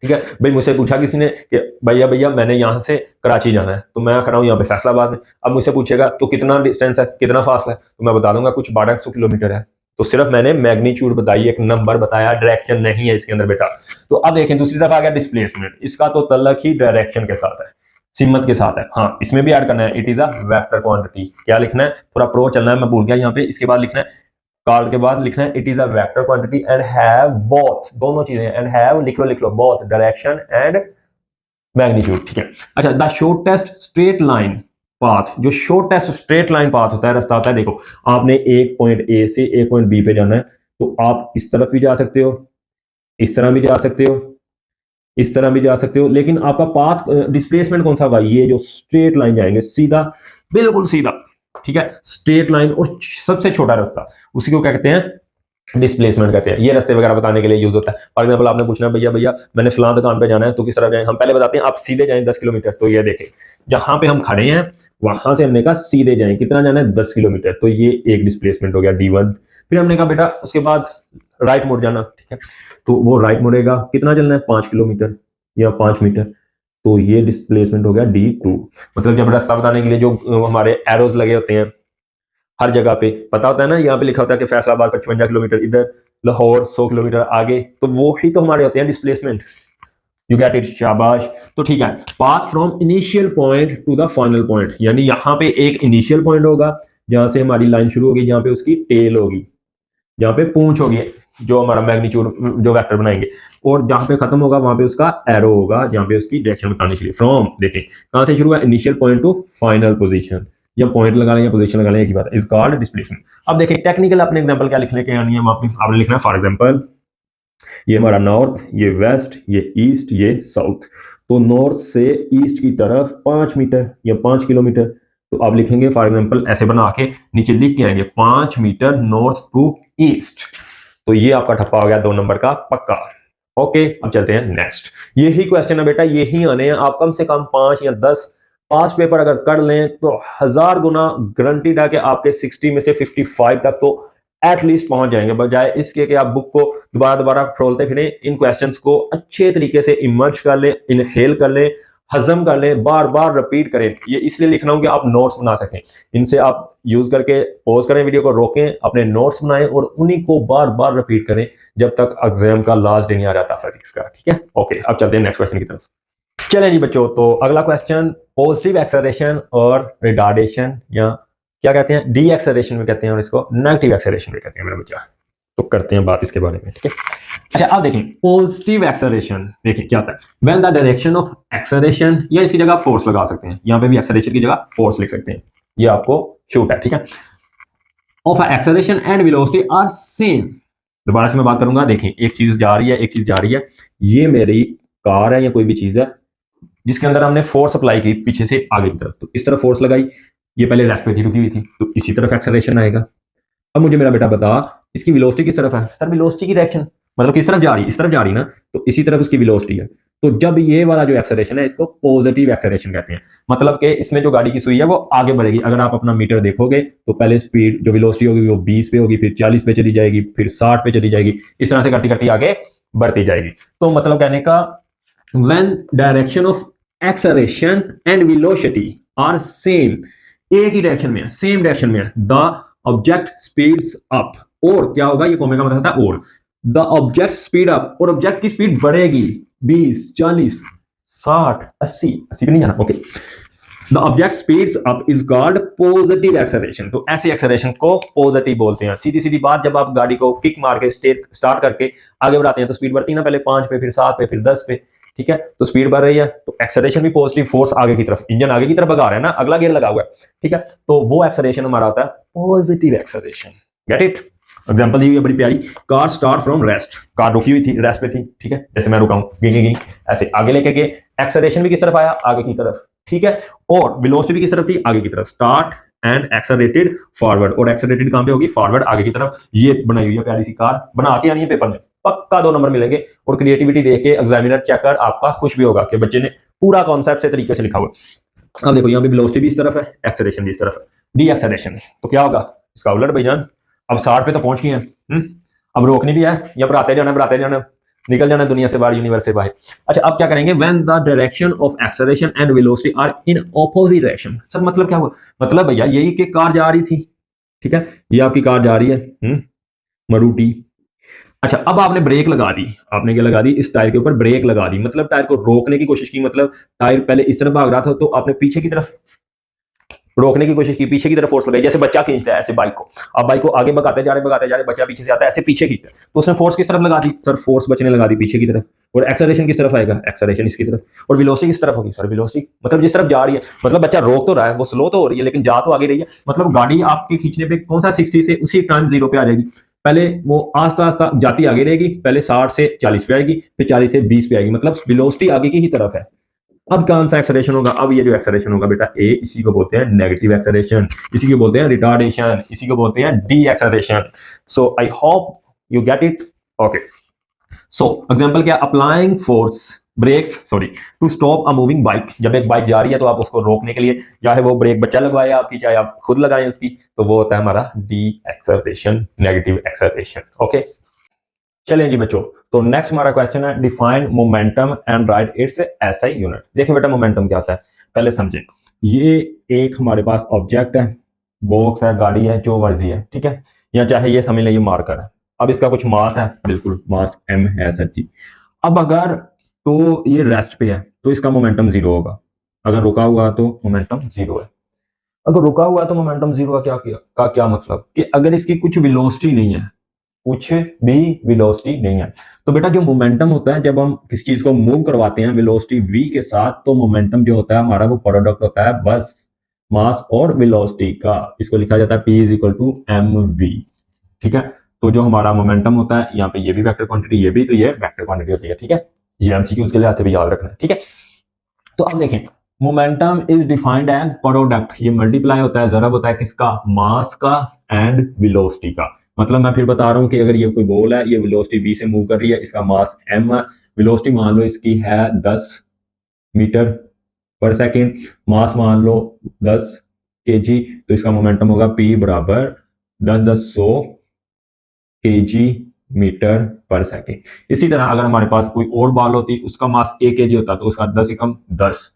ठीक है भाई, मुझसे पूछा किसी ने कि भैया मैंने यहाँ से कराची जाना है, तो मैं खड़ा हूँ यहाँ पे फैसलाबाद में। अब मुझसे पूछेगा तो कितना डिस्टेंस है, कितना फासला है, तो मैं बता दूंगा कुछ 1200 किलोमीटर है। तो सिर्फ मैंने मैग्नीट्यूड बताई, एक नंबर बताया, डायरेक्शन नहीं है इसके अंदर बेटा। तो अब देखें दूसरी तरफ आ गया डिस्प्लेसमेंट। इसका तो तल्लक ही डायरेक्शन के साथ है, सिमत के साथ है। हाँ, इसमें भी ऐड करना है, it is a vector quantity. क्या लिखना है? थोड़ा प्रो चलना है, मैं भूल गया यहाँ पे। इसके बाद लिखना है, कार्ड के बाद लिखना है it is a vector quantity and have both, दोनों चीजें, एंड हैव लिख लो बोथ डायरेक्शन एंड मैग्नीट्यूड। ठीक है, अच्छा, the shortest straight line path, जो शॉर्टेस्ट स्ट्रेट लाइन पाथ होता है, रास्ता होता है, देखो आपने एक पॉइंट ए से एक पॉइंट बी पे जाना है, तो आप इस तरफ भी जा सकते हो, इस तरह भी जा सकते हो, इस तरह भी जा सकते हो, लेकिन आपका पाथ डिस्प्लेसमेंट कौन सा होगा? ये जो स्ट्रेट लाइन जाएंगे, सीधा, बिल्कुल सीधा। ठीक है, स्ट्रेट लाइन और सबसे छोटा रास्ता, उसी को क्या कहते हैं? डिस्प्लेसमेंट कहते हैं। ये रास्ते वगैरह बताने के लिए यूज होता है। फॉर एग्जांपल आपने पूछना, भैया मैंने फलां दुकान पे जाना है, तो किस तरह जाएं? हम पहले बताते हैं, आप सीधे जाएं 10 किलोमीटर। तो ये देखें जहां पे हम खड़े हैं वहां से हमने कहा सीधे जाएं, कितना जाना है? 10 किलोमीटर। तो ये एक डिस्प्लेसमेंट हो गया D1। फिर हमने कहा बेटा उसके बाद राइट मुड़ जाना। ठीक है, तो वो राइट मुड़ेगा, कितना चलना है? 5 किलोमीटर या 5 मीटर। तो ये डिस्प्लेसमेंट हो गया D2। मतलब जब रास्ता बताने के लिए जो हमारे एरोज लगे होते हैं हर जगह पे, पता होता है ना, यहाँ पे लिखा होता है कि फैसलाबाद 55 किलोमीटर इधर, लाहौर 100 किलोमीटर आगे, तो वो ही तो हमारे होते हैं डिस्प्लेसमेंट। यू गेट इट, शाबाश। तो ठीक है, path from initial point two the final point, यानी यहाँ पे एक इनिशियल पॉइंट होगा जहां से हमारी लाइन शुरू होगी, जहां पे उसकी टेल होगी, जहां पे पूंछ होगी, जो हमारा मैग्नीट्यूड जो वेक्टर बनाएंगे, और जहां पे खत्म होगा वहां पे उसका एरो होगा, जहां पे उसकी डायरेक्शन बताने के लिए। फ्रॉम, देखें कहां से शुरू हुआ, initial point two final position, या पॉइंट लगा लें या पोजीशन लगा लें, एक ही बात है, इज कॉल्ड डिस्प्लेसमेंट। अब देखें टेक्निकल अपने एग्जांपल क्या लिखने के आनी है, आपने लिखना है फॉर एग्जांपल ये हमारा नॉर्थ, ये वेस्ट, ये ईस्ट, ये साउथ। तो नॉर्थ से ईस्ट की तरफ 5 मीटर या 5 किलोमीटर, तो आप लिखेंगे फॉर एग्जांपल ऐसे बना के नीचे लिख के आएंगे 5 मीटर नॉर्थ टू ईस्ट। तो ये आपका ठप्पा हो गया 2 नंबर का पक्का। ओके, अब चलते हैं नेक्स्ट। यही क्वेश्चन है बेटा, यही आने हैं, आप कम से कम 5 या 10 पास पेपर अगर कर लें तो 1000 गुना गारंटीड है कि आपके 60 में से 55 तक तो एटलीस्ट पहुंच जाएंगे, बजाय इसके कि आप बुक को दोबारा दोबारा फ्रोलते फिरें। इन क्वेश्चंस को अच्छे तरीके से इमर्ज कर लें, इनहेल कर लें, हजम कर लें, बार बार रिपीट करें। ये इसलिए लिख रहा हूं कि आप नोट्स बना सकें। इनसे आप यूज करके पॉज करें, वीडियो को रोकें, अपने नोट्स बनाएं और उन्हीं को बार बार रिपीट करें जब तक एग्जाम का लास्ट डे नहीं आ जाता फिजिक्स का। ठीक है, ओके, अब चलते हैं नेक्स्ट क्वेश्चन की तरफ। चलें जी बच्चों, तो अगला क्वेश्चन, पॉजिटिव एक्सेलरेशन और रिटार्डेशन, या क्या कहते हैं, डी एक्सेलरेशन में कहते हैं, और इसको नेगेटिव एक्सेलरेशन में कहते हैं मेरा बच्चा। तो करते हैं बात इसके बारे में। ठीक है, अच्छा अब देखें पॉजिटिव एक्सेलरेशन, देखें क्या होता है, when the direction of acceleration, या इसकी जगह फोर्स लगा सकते हैं, यहां पे भी एक्सेलरेशन की जगह फोर्स लिख सकते हैं, ये आपको शूट है। ठीक है, of acceleration and velocity are same. दोबारा से मैं बात करूंगा, देखें एक चीज जा रही है, एक चीज जा रही है, ये मेरी कार है या कोई भी चीज है जिसके अंदर हमने फोर्स अप्लाई की पीछे से आगे की तरफ, तो इस तरफ फोर्स लगाई, ये पहले रेस्ट पे थी, रुकी हुई थी, तो इसी तरफ एक्सेलरेशन आएगा। अब मुझे मेरा बेटा बता इसकी वेलोसिटी किस तरफ है, सर वेलोसिटी की डायरेक्शन मतलब किस तरफ जा रही है, इस तरफ जा रही ना, तो इसी तरफ उसकी वेलोसिटी है। तो जब ये वाला जो एक्सेलरेशन है इसको पॉजिटिव एक्सेलरेशन कहते हैं, मतलब कि इसमें जो गाड़ी की सुई है वो आगे बढ़ेगी। अगर आप अपना मीटर देखोगे तो पहले स्पीड जो वेलोसिटी होगी वो 20 पे होगी, फिर 40 पे चली जाएगी, फिर 60 पे चली जाएगी, इस तरह से करती करती आगे बढ़ती जाएगी। तो मतलब कहने का, when direction of acceleration and velocity are same, एक ही डायरेक्शन में है, सेम डायरेक्शन में है, द ऑब्जेक्ट स्पीड्स अप, और क्या होगा, ये कोमे का मतलब होता है और, द ऑब्जेक्ट स्पीड अप, और ऑब्जेक्ट की स्पीड बढ़ेगी 20, 40, 60, 80, 80 पे नहीं जाना, okay. The object speeds up is called positive acceleration. तो ऐसे एक्सेलरेशन को पॉजिटिव बोलते हैं। सीधी सीधी बात, जब आप गाड़ी को किक मार के स्टार्ट करके आगे बढ़ाते हैं तो स्पीड बढ़ती है ना, पहले 5 पे, फिर 7 पे, फिर 10 पे। ठीक है, तो स्पीड बढ़ रही है, तो एक्सेलरेशन भी पॉजिटिव, फोर्स आगे की तरफ, इंजन आगे की तरफ भगा रहा है ना, अगला गियर लगा हुआ है। ठीक है, तो वो एक्सेलरेशन हमारा होता है positive acceleration. Get it? Example दी हुई है बड़ी प्यारी, car start from rest, car रुकी हुई थी, रेस्ट पे थी। ठीक है, जैसे मैं रुका हूं, गिंगी ऐसे आगे लेके गए, एक्सेलरेशन भी किस तरफ आया, आगे की तरफ। ठीक है, और वेलोसिटी भी किस तरफ थी, आगे की तरफ। स्टार्ट एंड एक्सेलरेटेड फॉरवर्ड, और एक्सेलरेटेड कहां पे होगी, फॉरवर्ड, आगे की तरफ। ये बनाई हुई है प्यारी सी कार, बना के आनी है पेपर में, पक्का 2 नंबर मिलेंगे। और क्रिएटिविटी देख के एग्जामिनर चेकर आपका खुश भी होगा कि बच्चे ने पूरा कॉन्सेप्ट से तरीके से लिखा हुआ। अब देखो यहाँ पे वेलोसिटी भी इस तरफ है, एक्सेलरेशन भी इस तरफ है, डी एक्सेलरेशन, तो क्या होगा इसका उलट भाईजान। अब 60 पे तो पहुंच गए हैं, अब रोकनी भी है, या बढ़ाते जाना, निकल जाना दुनिया से बाहर, यूनिवर्स से बाहर। अच्छा अब क्या करेंगे, when the direction of acceleration and velocity are in opposite direction. Sir मतलब क्या हुआ, मतलब भैया यही कि कार जा रही थी, ठीक है, ये आपकी कार जा रही है मरूटी। अच्छा अब आपने ब्रेक लगा दी, आपने क्या लगा दी, इस टायर के ऊपर ब्रेक लगा दी, मतलब टायर को रोकने की कोशिश की, मतलब टायर पहले इस तरफ भाग रहा था तो आपने पीछे की तरफ रोकने की कोशिश की, पीछे की तरफ फोर्स लगाई, जैसे बच्चा खींचता है ऐसे बाइक को, आप बाइक को आगे भगाते जा रहे, बच्चा पीछे से आता है ऐसे पीछे खींचता है, तो उसने फोर्स किस तरफ लगा दी, सर फोर्स बचने लगा दी पीछे की तरफ। और एक्सेलरेशन किस तरफ आएगा, एक्सेलरेशन इसकी तरफ। और वेलोसिटी किस तरफ होगी, सर वेलोसिटी मतलब जिस तरफ जा रही है, मतलब बच्चा रोक तो रहा है, वो स्लो तो हो रही है लेकिन जा तो आगे रही है, मतलब गाड़ी आपके खींचने पे कौन सा 60 से उसी टाइम 0 पे आ जाएगी। पहले वो आस्ता आस्ता जाती आगे रहेगी, पहले 60 से 40 पे आएगी, फिर 40 से 20 पे आएगी, मतलब वेलोसिटी आगे की ही तरफ है। अब कौन सा एक्सेलरेशन होगा, अब ये जो एक्सेलरेशन होगा बेटा ए, इसी को बोलते हैं नेगेटिव एक्सेलरेशन, इसी को बोलते हैं रिटार्डेशन, इसी को बोलते हैं deceleration. So I hope you get it. Okay, so example क्या, applying force brakes sorry to stop a moving bike. जब एक बाइक जा रही है तो आप उसको रोकने के लिए, चाहे वो ब्रेक बच्चा लगवाए आपकी, चाहे आप खुद लगाएं उसकी, तो वो होता है हमारा D acceleration, negative acceleration. Okay, चलिए जी बच्चों, तो नेक्स्ट हमारा क्वेश्चन है, define momentum and right it's SI unit. देखिए बेटा मोमेंटम क्या होता है, पहले समझें। ये एक हमारे पास ऑब्जेक्ट है, बॉक्स है, गाड़ी है, जो मर्जी है, ठीक है, या चाहे ये समझ लें ये मार्कर है। अब इसका कुछ मास है, बिल्कुल मास m है सर जी। अब अगर तो ये रेस्ट पे है तो इसका मोमेंटम 0 होगा, अगर रुका हुआ तो मोमेंटम 0 है। अगर रुका हुआ तो मोमेंटम 0 का क्या मतलब कि अगर इसकी कुछ वेलोसिटी नहीं है कुछ भी वेलोसिटी नहीं है। तो बेटा जो मोमेंटम होता है जब हम किसी चीज को मूव करवाते हैं वेलोसिटी v के साथ, तो मोमेंटम जो होता है हमारा वो प्रोडक्ट होता है बस मास और वेलोसिटी का। इसको लिखा जाता है p is equal to mv। ठीक है, तो जो हमारा मोमेंटम होता है यहाँ पे ये भी वेक्टर क्वांटिटी, ये भी, तो ये वेक्टर क्वांटिटी होती है। ठीक है, ये एमसीक्यू के लिए से भी याद रखना है। ठीक है, तो अब देखें momentum is defined as product, ये मल्टीप्लाई होता है, जरब होता है किसका, मास का एंड वेलोसिटी का। मतलब मैं फिर बता रहा हूं कि अगर ये कोई बॉल है, ये वेलोसिटी v से मूव कर रही है, इसका मास m है, वेलोसिटी मान लो इसकी है 10 मीटर पर सेकेंड, मास मान लो 10 kg, तो इसका मोमेंटम होगा p बराबर 10 kg मीटर पर सेकेंड। इसी तरह अगर हमारे पास कोई और बॉल होती, उसका मास 1 kg होता, तो उसका 10 एकम 10,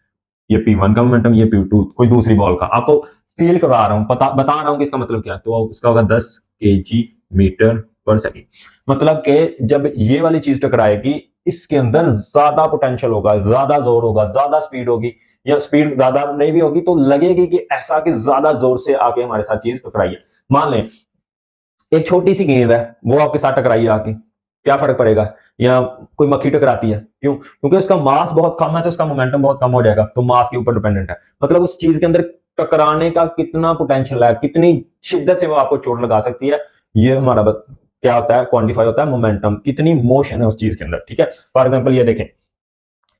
ये P1 का मोमेंटम, ये P2 कोई दूसरी बॉल का, आपको फील करवा रहा हूं, बता रहा हूं कि इसका मतलब क्या है, तो उसका होगा 10 kg मीटर पर सेकेंड। मतलब कि जब ये वाली चीज टकराएगी, इसके अंदर ज्यादा पोटेंशियल होगा, ज्यादा जोर होगा, ज्यादा स्पीड होगी, या स्पीड ज्यादा नहीं भी होगी तो लगेगी कि ऐसा कि ज्यादा जोर से आके हमारे साथ चीज टकराई है। मान लें एक छोटी सी गेंद है, वो आपके साथ टकराई आके, क्या फर्क पड़ेगा, या कोई मक्खी टकराती है, क्यों, क्योंकि उसका मास बहुत कम है तो उसका मोमेंटम बहुत कम हो जाएगा, तो मास के ऊपर डिपेंडेंट है। मतलब उस चीज के अंदर टकराने का कितना पोटेंशियल है, कितनी शिद्दत से वो आपको चोट लगा सकती है, ये हमारा क्या होता है, क्वांटिफाई होता है मोमेंटम, कितनी मोशन है उस चीज के अंदर। ठीक है, फॉर एग्जाम्पल ये देखें,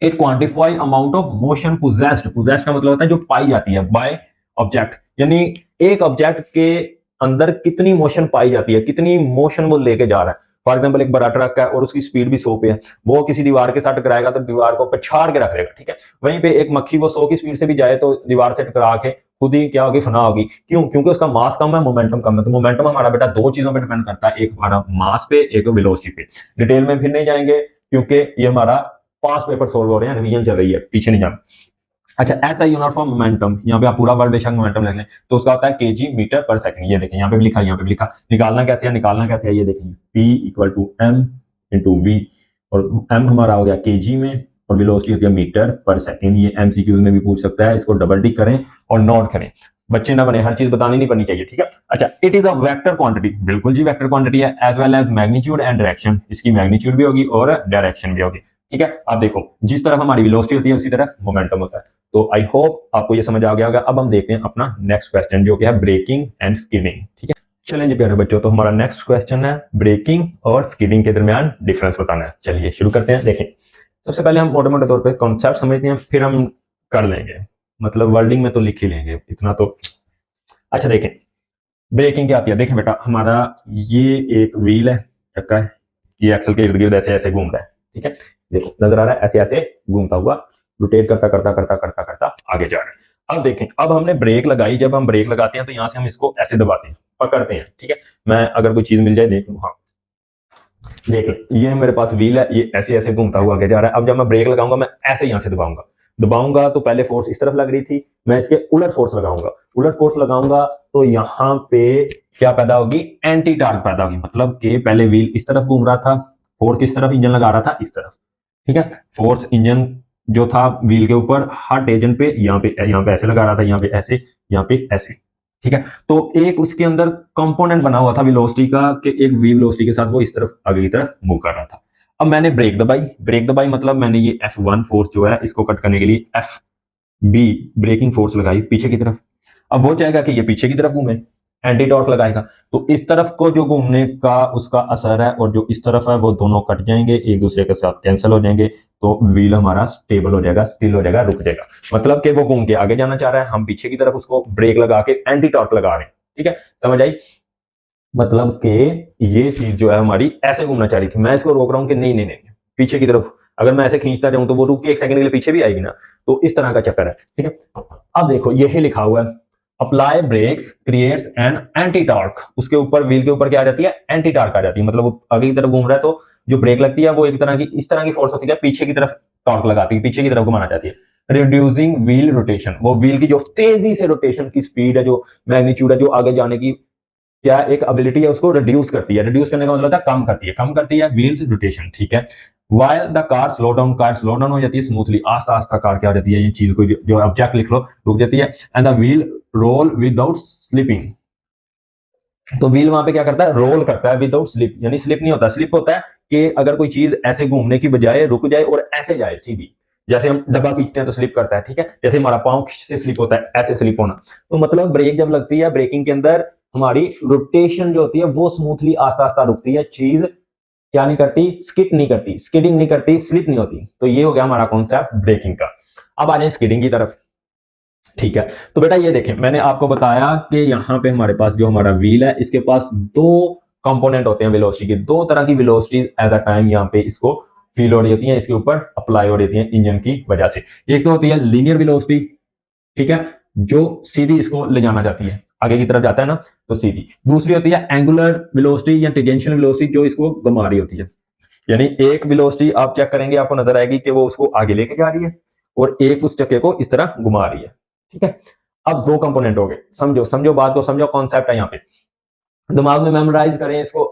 it quantify amount of motion possessed, possessed का मतलब होता है जो पाई जाती है बाय ऑब्जेक्ट, यानी एक ऑब्जेक्ट के अंदर कितनी मोशन पाई जाती है, कितनी मोशन वो लेके जा रहा है। फॉर एग्जाम्पल एक बड़ा ट्रक है और उसकी स्पीड भी 100 पे है, वो किसी दीवार के साथ टकराएगा तो दीवार को पछाड़ के रख देगा। ठीक है, वहीं पे एक मक्खी वो 100 की स्पीड से भी जाए तो दीवार से टकरा के खुद ही क्या होगी, फना होगी, क्यों, क्योंकि उसका मास कम है, मोमेंटम कम है। तो मोमेंटम हमारा बेटा दो चीजों पर डिपेंड करता है, एक हमारा मास पे, एक वेलोसिटी पे। डिटेल में फिर नहीं जाएंगे क्योंकि ये हमारा पास पेपर सोल्व हो रहे हैं, रिवीजन चल रही है, पीछे नहीं जाना। अच्छा, ऐसा यूनिट फॉर मोमेंटम, यहाँ पे आप पूरा वर्ड बेशक मोमेंटम लिख लें तो उसका होता है केजी मीटर पर सेकंड। ये देखें यहाँ पे भी लिखा, यहाँ पे भी लिखा, निकालना कैसे है, निकालना कैसे है, ये देखें P equal to M into V, और m हमारा हो गया केजी में और वेलोसिटी होती है मीटर पर सेकंड। ये एमसीक्यूज में भी पूछ सकता है, इसको डबल टिक करें और नोट करें, बच्चे ना बने, हर चीज बतानी नहीं पड़नी चाहिए। ठीक है, अच्छा, it is a vector quantity, बिल्कुल जी वेक्टर क्वांटिटी है, as well as magnitude and direction, इसकी मैग्नीट्यूड भी होगी और डायरेक्शन भी होगी। ठीक है, आप देखो जिस तरफ हमारी वेलोसिटी होती है उसी तरफ मोमेंटम होता है। तो आई होप आपको ये समझ आ गया होगा। अब हम देखते हैं अपना नेक्स्ट क्वेश्चन जो कि है ब्रेकिंग एंड स्किडिंग। ठीक है, चलें जी प्यारे बच्चों, तो हमारा नेक्स्ट क्वेश्चन है ब्रेकिंग और स्किडिंग के दरमियान डिफरेंस बताना है। चलिए शुरू करते हैं। देखें, सबसे पहले हम मोटे मोटे तौर पे कॉन्सेप्ट समझते हैं, फिर हम कर लेंगे, मतलब वर्डिंग में तो लिख ही लेंगे इतना तो। अच्छा देखें, ब्रेकिंग क्या आती है। देखें बेटा, हमारा ये एक व्हील है, चक्का है, ये एक्सल के इर्द गिर्द ऐसे ऐसे घूम रहा है। ठीक है, देखो नजर आ रहा है, ऐसे ऐसे घूमता हुआ, रोटेट करता करता करता करता करता आगे जा रहा है। अब देखें, अब हमने ब्रेक लगाई, जब हम ब्रेक लगाते हैं तो यहां से हम इसको ऐसे दबाते हैं, पकड़ते हैं। ठीक है, मैं अगर कोई चीज मिल जाए देख लूँ, हाँ देख ले, ये मेरे पास व्हील है, ये ऐसे ऐसे घूमता हुआ आगे जा रहा है। अब जब मैं ब्रेक लगाऊंगा, मैं ऐसे यहां से दबाऊंगा, दबाऊंगा तो पहले फोर्स इस तरफ लग रही थी, मैं इसके उलट फोर्स लगाऊंगा, उलट फोर्स लगाऊंगा तो यहाँ पे क्या पैदा होगी, एंटी टार्क पैदा होगी। मतलब कि पहले व्हील इस तरफ घूम रहा था, फोर्स किस तरफ इंजन लगा रहा था, इस तरफ। ठीक है, फोर्स इंजन जो था व्हील के ऊपर हर टेंजेंट पे, यहाँ पे ऐसे लगा रहा था, यहाँ पे ऐसे, यहाँ पे ऐसे। ठीक है, तो एक उसके अंदर कंपोनेंट बना हुआ था वेलोसिटी का कि एक v वेलोसिटी के साथ वो इस तरफ आगे की तरफ मूव कर रहा था। अब मैंने ब्रेक दबाई, ब्रेक दबाई मतलब मैंने ये F1 फोर्स जो है इसको कट करने के लिए FB ब्रेकिंग फोर्स लगाई पीछे की तरफ। अब वो चाहेगा कि ये पीछे की तरफ घूमे, एंटी टॉर्क लगाएगा, तो इस तरफ को जो घूमने का उसका असर है और जो इस तरफ है वो दोनों कट जाएंगे, एक दूसरे के साथ कैंसिल हो जाएंगे, तो व्हील हमारा स्टेबल हो जाएगा, स्टिल हो जाएगा, रुक जाएगा। मतलब कि वो घूम के आगे जाना चाह रहा है, हम पीछे की तरफ उसको ब्रेक लगा के एंटी टॉर्क लगा रहे हैं। ठीक है, समझ आई, मतलब कि ये चीज जो है हमारी ऐसे घूमना चाह रही थी, मैं इसको रोक रहा हूँ कि नहीं नहीं नहीं, पीछे की तरफ अगर मैं ऐसे खींचता जाऊं तो वो रुक के एक सेकंड के लिए पीछे भी आएगी ना, तो इस तरह का चक्कर है। ठीक है, अब देखो यही लिखा हुआ है, apply brakes creates an anti torque, उसके ऊपर व्हील के ऊपर क्या आ जाती है, एंटी टॉर्क आ जाती है। मतलब वो आगे की तरफ घूम रहा है तो जो ब्रेक लगती है वो एक तरह की इस तरह की फोर्स होती है, पीछे की तरफ टॉर्क लगाती है, पीछे की तरफ घुमाना चाहती है। रिड्यूसिंग व्हील रोटेशन, वो व्हील की जो तेजी से रोटेशन की स्पीड है, जो मैग्नीट्यूड है, जो आगे जाने की क्या एक एबिलिटी है, उसको रिड्यूस करती है। रिड्यूस करने का मतलब होता है कम करती है, कम करती है व्हील्स रोटेशन। ठीक है, while the car slow down, car slow down हो जाती है स्मूथली, आस्ता आस्ता कार क्या हो जाती है, ये चीज को जो ऑब्जेक्ट लिख लो रुक जाती है, and the wheel roll without slipping, तो व्हील वहां पे क्या करता है, रोल करता है विदाउट स्लिप, यानी स्लिप नहीं होता। स्लिप होता है कि अगर कोई चीज ऐसे घूमने की बजाय रुक जाए और ऐसे जाए सीधी, जैसे हम डब्बा खींचते हैं तो स्लिप करता है, ठीक है, जैसे हमारा पाँव से स्लिप होता है, ऐसे स्लिप होना। तो मतलब ब्रेक जब लगती है, ब्रेकिंग के अंदर हमारी रोटेशन जो होती है वो स्मूथली आस्ता आस्ता रुकती है, चीज क्या नहीं करती, स्किट नहीं करती, स्किडिंग नहीं करती, स्लिप नहीं होती। तो ये हो गया हमारा कॉन्सेप्ट ब्रेकिंग का। अब आ जाए स्किडिंग की तरफ, ठीक है। तो बेटा ये देखें, मैंने आपको बताया कि यहाँ पे हमारे पास जो हमारा व्हील है, इसके पास दो कंपोनेंट होते हैं वेलोसिटी के, दो तरह की वेलोसिटी एट अ टाइम यहाँ पे इसको फील हो रही होती है, इसके ऊपर अप्लाई हो रही होती है इंजन की वजह से। एक तो होती है लीनियर वेलोसिटी, ठीक है, जो सीधी इसको ले जाना चाहती है, आगे की तरफ जाता है ना तो सीधी। दूसरी होती है एंगुलर वेलोसिटी या टेंजेंशियल वेलोसिटी, जो इसको घुमा रही होती है। यानी एक वेलोसिटी आप चेक करेंगे, आपको नजर आएगी कि वो उसको आगे लेके जा रही है, और एक उस चक्के को इस तरह घुमा रही है, ठीक है। अब दो कंपोनेंट हो गए, समझो समझो बात को, समझो कॉन्सेप्ट है यहाँ पे, दिमाग में मेमोराइज करें इसको,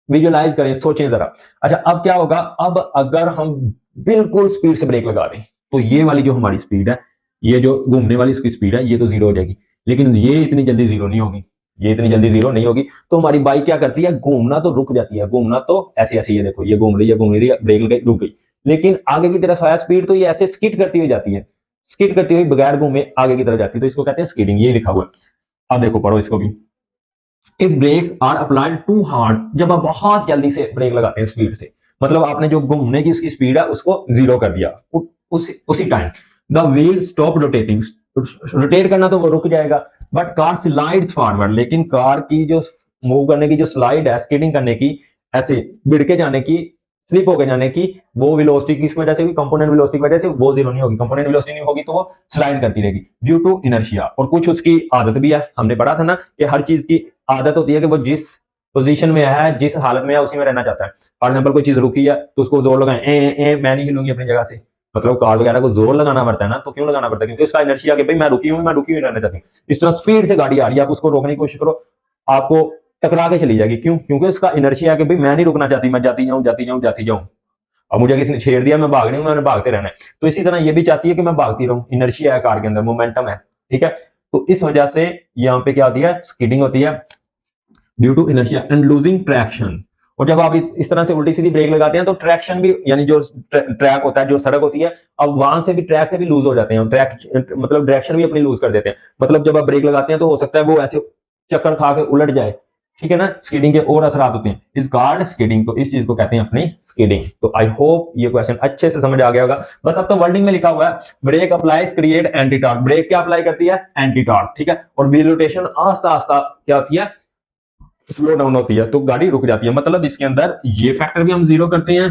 विजुअलाइज करें, सोचें जरा। अच्छा अब क्या होगा, अब अगर हम बिल्कुल स्पीड से ब्रेक लगा दें, तो ये वाली जो हमारी स्पीड है, ये जो घूमने वाली इसकी स्पीड है, ये तो जीरो हो जाएगी, लेकिन ये इतनी जल्दी जीरो नहीं होगी, ये इतनी जल्दी जीरो नहीं होगी। तो हमारी बाइक क्या करती है, घूमना तो रुक जाती है, घूमना तो ऐसी ऐसी है, देखो ये घूम रही है, घूम रही है, ब्रेक लग रुक गई, लेकिन आगे की तरफ आया स्पीड तो ये ऐसे स्किट करती हुई जाती है, स्किट करती हुई बगैर घूमे आगे की तरफ जाती है, तो इसको कहते हैं स्किडिंग, ये लिखा हुआ है। अब देखो पढ़ो इसको भी, if brakes are applied too hard, जब आप बहुत जल्दी से ब्रेक लगाते हैं स्पीड से, मतलब आपने जो घूमने की उसकी स्पीड है उसको जीरो कर दिया, उसी time the wheel stop rotating, rotate करना तो वो रुक जाएगा, बट कार स्लाइड्स फॉरवर्ड, लेकिन कार की जो मूव करने की जो स्लाइड है, स्केटिंग करने की, ऐसे बिड़के जाने की, स्लिप होकर जाने की, वो वेलोसिटी की वजह से हुई, कंपोनेंट वेलोसिटी की वजह से वो जीरो नहीं होगी, कंपोनेंट वेलोसिटी नहीं होगी तो वो स्लाइड करती रहेगी ड्यू टू इनर्शिया। और कुछ उसकी आदत भी है, हमने पढ़ा था ना कि हर चीज की आदत होती है कि वो जिस पोजीशन में है, जिस हालत में है, उसी में रहना चाहता है। फॉर एग्जाम्पल कोई चीज रुकी है तो उसको जोर लगाए, मैं नहीं हिलूंगी अपनी जगह से, मतलब कार वगैरह को जोर लगाना पड़ता है ना, तो क्यों लगाना पड़ता है, क्योंकि उसका इनर्शिया कि भाई मैं रुकी हुई रहना चाहती हूँ। इस तरह स्पीड से गाड़ी आ रही है, आप उसको रोकने की कोशिश करो, आपको टकरा के चली जाएगी, क्यों, क्योंकि उसका इनर्शिया है कि भाई मैं नहीं रुकना चाहती, मैं जाती जाऊं जाती जाऊं जाती जाऊं, अब मुझे किसी ने छेड़ दिया, मैं भाग रही हूँ, मैंने भागते रहना है। तो इसी तरह ये भी चाहती है कि मैं भागती रहूं, इनर्शिया है कार के अंदर, मोमेंटम है, ठीक है। तो इस वजह से यहाँ पे क्या होती है, स्किडिंग होती है due to inertia and losing traction. और जब आप इस तरह से उल्टी सीधी ब्रेक लगाते हैं तो ट्रैक्शन भी, यानी जो ट्रैक होता है, जो सड़क होती है, अब वहां से भी ट्रैक से भी लूज हो जाते हैं, ट्रैक मतलब डायरेक्शन भी अपनी लूज कर देते हैं। मतलब जब आप ब्रेक लगाते हैं तो हो सकता है वो ऐसे चक्कर खा के उलट जाए, ठीक है ना। स्किडिंग के और असरात होते हैं, इस कार्ड स्किडिंग, तो इस चीज को कहते हैं अपनी स्किडिंग। तो आई होप ये क्वेश्चन अच्छे से समझ आ गया होगा। बस अब तो वर्डिंग में लिखा हुआ है, brake applies create anti torque, brake क्या अप्लाई करती है, एंटी टॉर्क, ठीक है। और व्हील रोटेशन आस्ता आस्ता क्या होती है, स्लो डाउन होती है, तो गाड़ी रुक जाती है। मतलब इसके अंदर ये फैक्टर भी हम जीरो करते हैं,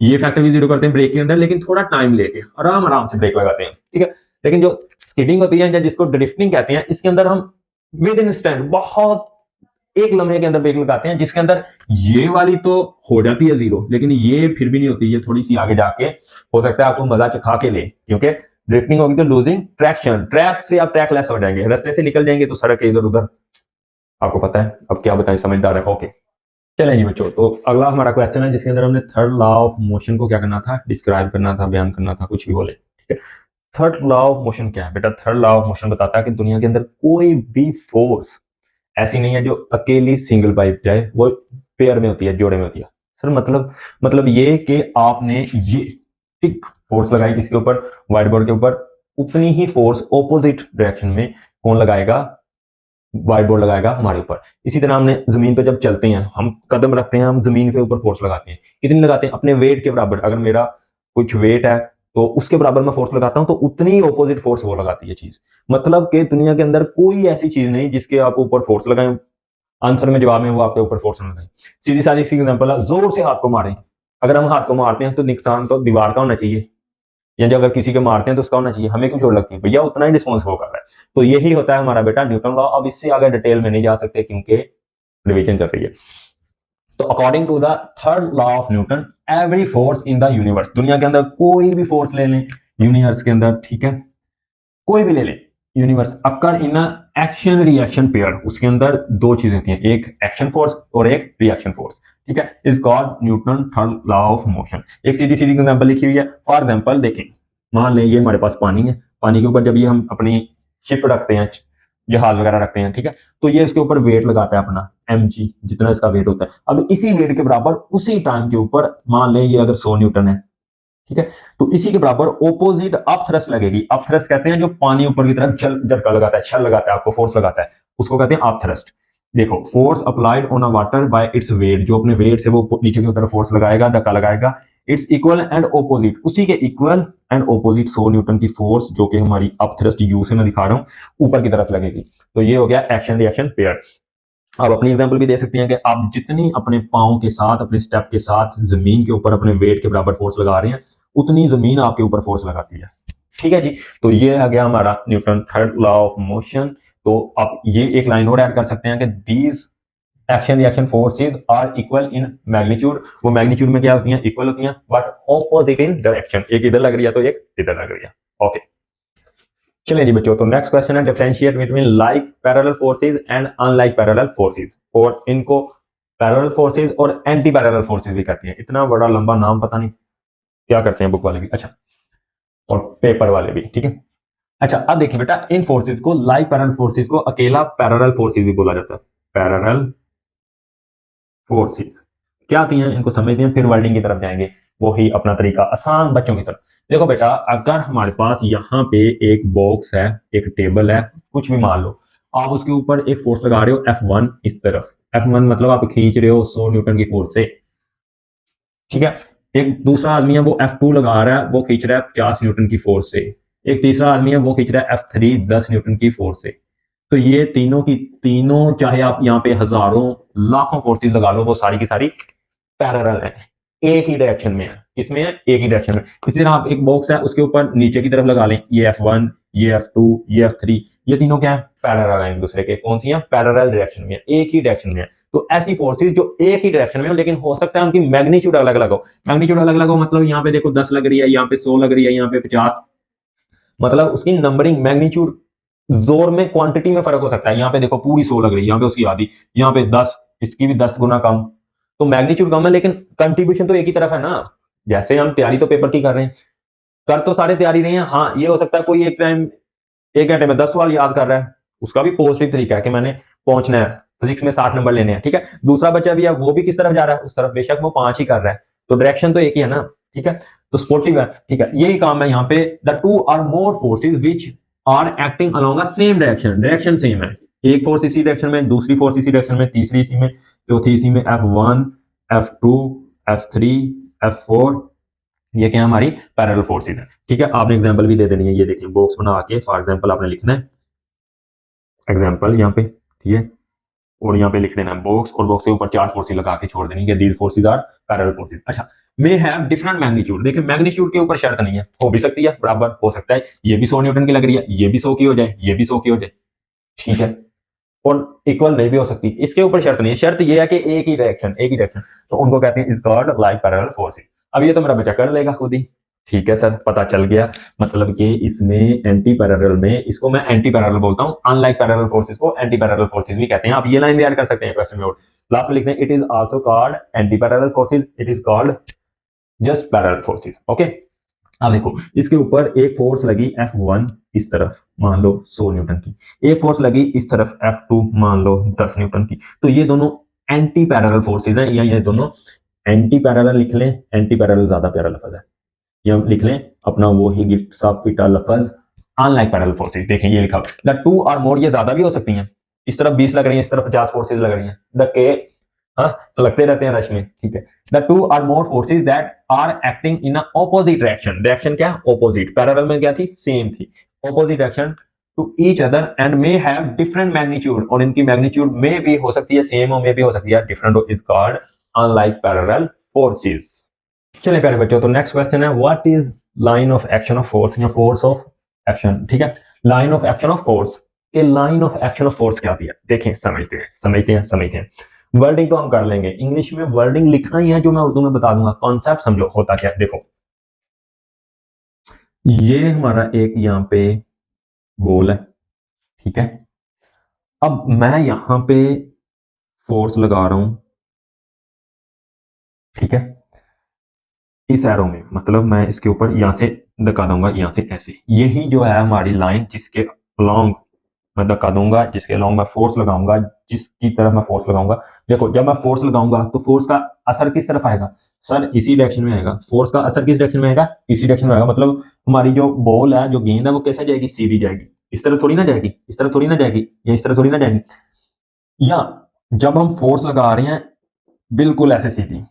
ये फैक्टर भी जीरो करते हैं ब्रेक के अंदर, लेकिन थोड़ा टाइम लेके आराम आराम से ब्रेक लगाते हैं, ठीक है। लेकिन जो स्किडिंग होती है या जिसको ड्रिफ्टिंग कहते हैं, इसके अंदर हम विद इन स्टैंड बहुत एक लम्हे के अंदर ब्रेक लगाते हैं, जिसके अंदर ये वाली तो हो जाती है जीरो, लेकिन ये फिर भी नहीं होती, ये थोड़ी सी आगे जाके हो सकता है आपको मजा चखा के ले, क्योंकि ड्रिफ्टिंग होगी तो लूजिंग ट्रैक्शन, ट्रैक से आप ट्रैक लेस हो जाएंगे, रास्ते से निकल जाएंगे तो सड़क इधर उधर, आपको पता है। अब क्या बताएं, समझदार है, ओके। चलें जी बच्चों, तो अगला हमारा क्वेश्चन है जिसके अंदर हमने थर्ड लॉ ऑफ मोशन को क्या करना था, डिस्क्राइब करना था, बयान करना था, कुछ भी बोले, ठीक है। थर्ड लॉ ऑफ मोशन क्या है बेटा, थर्ड लॉ ऑफ मोशन बताता है कि दुनिया के अंदर कोई भी फोर्स ऐसी नहीं है जो अकेली सिंगल पाइप जाए, वो पेयर में होती है, जोड़े में होती है। सर मतलब ये कि आपने ये टिक फोर्स लगाई किसके ऊपर, व्हाइट बोर्ड के ऊपर, उतनी ही फोर्स ऑपोजिट डायरेक्शन में कौन लगाएगा, व्हाइट बोर्ड लगाएगा हमारे ऊपर। इसी तरह हमने जमीन पे जब चलते हैं, हम कदम रखते हैं, हम जमीन के ऊपर फोर्स लगाते हैं, कितनी लगाते हैं, अपने वेट के बराबर। अगर मेरा कुछ वेट है तो उसके बराबर मैं फोर्स लगाता हूं, तो उतनी ही ऑपोजिट फोर्स वो लगाती है चीज। मतलब कि दुनिया के अंदर कोई ऐसी चीज नहीं जिसके आप ऊपर फोर्स लगाएं, आंसर में जवाब में वो आपके ऊपर फोर्स लगाए। सीधी सारी एग्जाम्पल है, जोर से हाथ को मारें, अगर हम हाथ को मारते हैं तो नुकसान तो दीवार का होना चाहिए, या जो अगर किसी को मारते हैं तो उसका होना चाहिए, हमें क्यों चोट लगती है, भैया उतना ही रिस्पॉन्स वो कर रहा है। तो यही होता है हमारा बेटा न्यूटन लॉ। अब इससे आगे डिटेल में नहीं जा सकते क्योंकि रिवीजन चल रही है। तो according to the third law of Newton, every force in the universe, दुनिया के अंदर कोई भी फोर्स ले लें यूनिवर्स के अंदर, ठीक है, कोई भी ले लें universe, occur in action reaction pair, उसके अंदर दो चीजें होती हैं, एक एक्शन फोर्स और एक रिएक्शन फोर्स, ठीक है, is called Newton third law of motion. एक सीधी सीधी एग्जांपल लिखी हुई है। फॉर एग्जांपल देखें, मान लें ये हमारे पास पानी है, पानी के ऊपर जब ये हम अपनी शिप रखते हैं, ये हाथ वगैरह रखते हैं, ठीक है। तो ये इसके ऊपर वेट लगाता है अपना mg, जितना इसका वेट होता है। अब इसी वेट के बराबर उसी टाइम के ऊपर मान लें ये अगर 100 न्यूटन है, ठीक है, तो इसी के बराबर ऑपोजिट अप थ्रस्ट लगेगी। अप थ्रस्ट कहते हैं जो पानी ऊपर की तरफ झटका लगाता है, छल लगाता है, आपको फोर्स लगाता है, उसको कहते हैं अप थ्रस्ट। देखो, force applied on a water bye its weight, जो अपने वेट से वो नीचे की तरफ फोर्स लगाएगा, धक्का लगाएगा, इट्स इक्वल एंड ऑपोजिट, उसी के इक्वल एंड ऑपोजिट 100 न्यूटन की फोर्स, जो कि हमारी अप थ्रस्ट यू से मैं दिखा रहा हूं, ऊपर की तरफ लगेगी। तो ये हो गया एक्शन रिएक्शन पेयर। आप अपनी एग्जांपल भी दे सकती हैं कि आप जितनी अपने पाँव के साथ, अपने स्टेप के साथ जमीन के ऊपर अपने वेट के बराबर फोर्स लगा रहे हैं, उतनी जमीन आपके ऊपर फोर्स लगाती है, ठीक है जी। तो ये आ गया हमारा Newton third law of motion. तो आप ये एक लाइन और ऐड कर सकते हैं कि these action reaction forces are equal in magnitude. वो मैग्नीट्यूड में क्या होती हैं? इक्वल होती हैं, बट ऑपोजिट इन डायरेक्शन। एक इधर लग रही है तो एक इधर लग रही है। ओके, चलिए जी बच्चों, तो नेक्स्ट क्वेश्चन है differentiate between like parallel forces and unlike parallel forces. और इनको पैरेलल फोर्सेज और एंटी पैरेलल फोर्सेज भी कहते हैं। इतना बड़ा लंबा नाम पता नहीं क्या करते हैं बुक वाले भी, अच्छा, और पेपर वाले भी, ठीक है। अच्छा, अब देखिए बेटा, इन फोर्सेज को, लाइक पैरेलल फोर्सेज को अकेला पैरेलल फोर्सेज भी बोला जाता है। पैरेलल फोर्सेज क्या आती हैं, इनको समझते हैं, फिर वर्डिंग की तरफ जाएंगे। वही अपना तरीका, आसान बच्चों की तरफ। देखो बेटा, अगर हमारे पास यहाँ पे एक बॉक्स है, एक टेबल है, कुछ भी मान लो, आप उसके ऊपर एक फोर्स लगा रहे हो F1 इस तरफ। F1 मतलब आप खींच रहे हो 100 न्यूटन की फोर्स से, ठीक है। एक दूसरा आदमी है, वो F2 लगा रहा है, वो खींच रहा है 50 न्यूटन की फोर्स से। एक तीसरा आदमी है, वो खींच रहा है F3 10 न्यूटन की फोर्स से। तो ये तीनों की तीनों, चाहे आप यहाँ पे हजारों लाखों फोर्सेज लगा लो, वो सारी की सारी पैरेलल है, एक ही डायरेक्शन में है। किसमें है? एक ही डायरेक्शन में। इसी तरह आप एक बॉक्स है, उसके ऊपर नीचे की तरफ लगा लें, ये F1, ये F2, ये F3, ये तीनों क्या है? पैरेलल है एक दूसरे के। कौन सी है? पैरेलल डायरेक्शन में, एक ही डायरेक्शन में है। तो ऐसी फोर्सेज जो एक ही डायरेक्शन में हो, लेकिन हो सकता है उनकी मैग्नीट्यूड अलग अलग हो। मैग्नीट्यूड अलग अलग हो मतलब यहाँ पे देखो 10 लग रही है, यहाँ पे 100 लग रही है, यहाँ पे 50, मतलब उसकी नंबरिंग, मैग्नीट्यूड, जोर में, क्वांटिटी में फर्क हो सकता है। यहाँ पे देखो पूरी 100 लग रही है, यहाँ पे उसकी आधी, यहाँ पे 10, इसकी भी 10 गुना कम। तो मैग्नीट्यूड कम है, लेकिन कंट्रीब्यूशन तो एक ही तरफ है ना। जैसे हम तैयारी तो पेपर की कर रहे हैं, कर तो सारे तैयारी रहे हैं। हाँ, ये हो सकता है कोई एक टाइम 1 घंटे में 10 सवाल याद कर रहा है, उसका भी पॉजिटिव तरीका है कि मैंने पहुंचना है, फिजिक्स में 60 नंबर लेने हैं, ठीक है। दूसरा बच्चा भी है, वो भी किस तरफ जा रहा है? उस तरफ, बेशक वो 5 ही कर रहा है, तो डायरेक्शन तो एक ही है ना, ठीक है। तो स्पोर्टिव है, ठीक है। यही काम है यहाँ पे, the two or more forces which are acting along a same direction. Direction same है, एक फोर्स इसी डायरेक्शन में, दूसरी फोर्स इसी डायरेक्शन में, तीसरी इसी में, चौथी इसी में। F1, F2, F3, F4, ये क्या हमारी पैरेलल फोर्सेज है, ठीक है। आपने एग्जांपल भी दे देनी है। ये देखिए, बॉक्स बना के फॉर एग्जांपल आपने लिखना है एग्जांपल यहाँ पे, ठीक है, और यहाँ पे लिख देना है बॉक्स, और बॉक्स के ऊपर 4 फोर्सेज लगा के छोड़ देनी है, these forces are parallel forces. अच्छा, मे हैव डिफरेंट मैग्नीट्यूड। देखिए, मैग्नीट्यूड के ऊपर शर्त नहीं है, हो भी सकती है, बराबर हो सकता है ये भी 100 न्यूटन की लग रही है, ये भी 100 की हो जाए, ये भी 100 की हो जाए, ठीक है। और इक्वल नहीं भी हो सकती, इसके ऊपर शर्त नहीं है। शर्त ये है कि एक ही डायरेक्शन, एक ही डायरेक्शन, तो उनको कहते हैं is called like parallel forces. अब ये तो मेरा बच्चा कर लेगा खुद ही, ठीक है सर, पता चल गया। मतलब कि इसमें एंटी पैरेलल में, इसको मैं एंटी पैरेलल बोलता हूँ, अनलाइक पैरेलल फोर्सेज को एंटी पैरेलल फोर्सेज भी कहते हैं। आप ये लाइन भी ऐड कर सकते हैं क्वेश्चन में, और लास्ट में लिखते हैं it is also called anti parallel forces, it is called just parallel forces. Okay, अब देखो, इसके ऊपर एक फोर्स लगी F1 इस तरफ, मान लो 100 न्यूटन की, एक फोर्स लगी इस तरफ F2, मान लो 10 न्यूटन की। तो ये दोनों एंटी पैरेलल फोर्सेज हैं, या ये दोनों एंटी पैरेलल लिख लें, एंटी पैरेलल ज्यादा प्यारा लफ्ज है, या लिख लें अपना वो ही गिफ्ट सा पिटा लफ्ज, अनलाइक पैरेलल फोर्सेज। देखें ये लिखा, द टू आर मोर, ये ज्यादा भी हो सकती हैं, इस तरफ 20 लग रही है, इस तरफ 50 फोर्सेज लग रही हैं, द के, हाँ, तो लगते रहते हैं रश में, ठीक है। The two or more forces that are acting in opposite direction. Direction क्या? ऑपोजिट। पैरेलल में क्या थी? सेम थी। Opposite direction to each other and may have different magnitude, और इनकी मैग्नीट्यूड में भी हो सकती है सेम, और में भी हो सकती है different, is called unlike parallel forces. चलिए प्यारे बच्चों, तो नेक्स्ट क्वेश्चन है what is line of action of force, या फोर्स ऑफ एक्शन, ठीक है। Line of action of force, के line of action of force क्या दिया? देखें, समझते हैं समझते हैं समझते हैं। वर्डिंग तो हम कर लेंगे, इंग्लिश में वर्डिंग लिखना ही है जो मैं उर्दू में बता दूंगा। कॉन्सेप्ट समझो होता क्या है। देखो, ये हमारा एक यहाँ पे गोल है, ठीक है। अब मैं यहाँ पे फोर्स लगा रहा हूं, ठीक है, इस एरो में, मतलब मैं इसके ऊपर यहां से धक्का दूंगा, यहां से ऐसे। यही जो है हमारी लाइन, जिसके अलोंग मैं धक्का दूंगा, जिसके अलोंग मैं फोर्स लगाऊंगा, जिसकी तरफ मैं फोर्स लगाऊंगा, देखो जब मैं फोर्स लगाऊंगा तो फोर्स का असर किस तरफ आएगा सर, इसी डायरेक्शन में आएगा। फोर्स का असर किस डायरेक्शन में आएगा, इसी डायरेक्शन में आएगा। मतलब हमारी जो बॉल है, जो गेंद है, वो कैसे जाएगी, सीधी जाएगी। इस तरफ थोड़ी ना जाएगी, इस तरफ थोड़ी ना जाएगी, या इस तरफ थोड़ी ना जाएगी। या जब हम फोर्स लगा रहे हैं बिल्कुल ऐसे सीधी,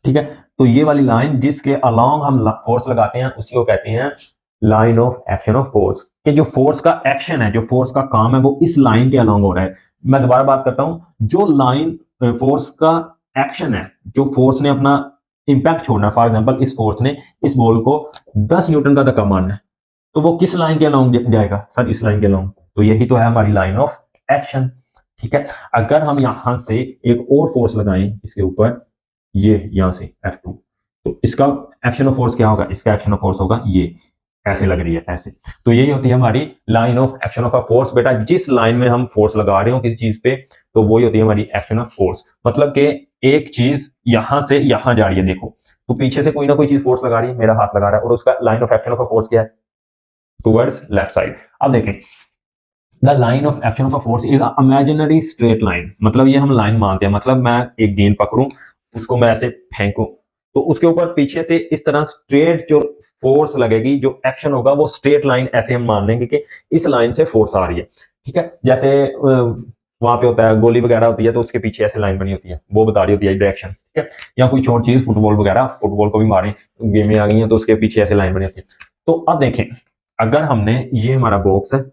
ठीक है। तो ये वाली लाइन जिसके अलोंग हम फोर्स लगाते हैं उसी को कहते हैं line of action of force. कि जो फोर्स का एक्शन है, जो फोर्स का काम है, वो इस लाइन के अलोंग हो रहा है। मैं दोबारा बात करता हूं, जो लाइन फोर्स का एक्शन है, जो फोर्स ने अपना इंपैक्ट छोड़ना है, फॉर एग्जांपल इस फोर्स ने इस बॉल को 10 न्यूटन का धक्का मारना है, तो वो किस लाइन के अलोंग जाएगा सर, इस लाइन के अलोंग। तो यही तो है हमारी लाइन ऑफ एक्शन, ठीक है। अगर हम यहां से एक और फोर्स लगाएं इसके ऊपर, ये यहां से F2, तो इसका एक्शन ऑफ फोर्स क्या होगा, इसका एक्शन ऑफ फोर्स होगा ये, ऐसे लग रही है ऐसे। तो यही होती है हमारी line of action of a force. बेटा जिस लाइन में हम फोर्स लगा रहे हो किसी चीज पे, तो वही होती है हमारी एक्शन ऑफ फोर्स। मतलब कि एक चीज यहां से यहां जा रही है, देखो, तो पीछे से कोई ना कोई चीज फोर्स लगा रही है, मेरा हाथ लगा रहा है, और उसका line of action of a force क्या है, टुवर्ड्स लेफ्ट साइड। अब देखें, the line of action of a force is imaginary straight line. मतलब ये हम लाइन मानते हैं, मतलब मैं एक गेंद पकड़ूं, उसको मैं ऐसे फेंकूं, तो उसके ऊपर पीछे से इस तरह स्ट्रेट जो फोर्स लगेगी, जो एक्शन होगा, वो स्ट्रेट लाइन ऐसे हम मान लेंगे कि इस लाइन से फोर्स आ रही है, ठीक है। जैसे वहां पे होता है गोली वगैरह होती है, तो उसके पीछे ऐसे लाइन बनी होती है, वो बता रही होती है डायरेक्शन, ठीक है। या कोई और चीज, फुटबॉल वगैरह, फुटबॉल को भी मारे गेमें आ गई हैं, तो उसके पीछे ऐसे लाइन बनी होती है। तो अब देखें, अगर हमने, ये हमारा बॉक्स है,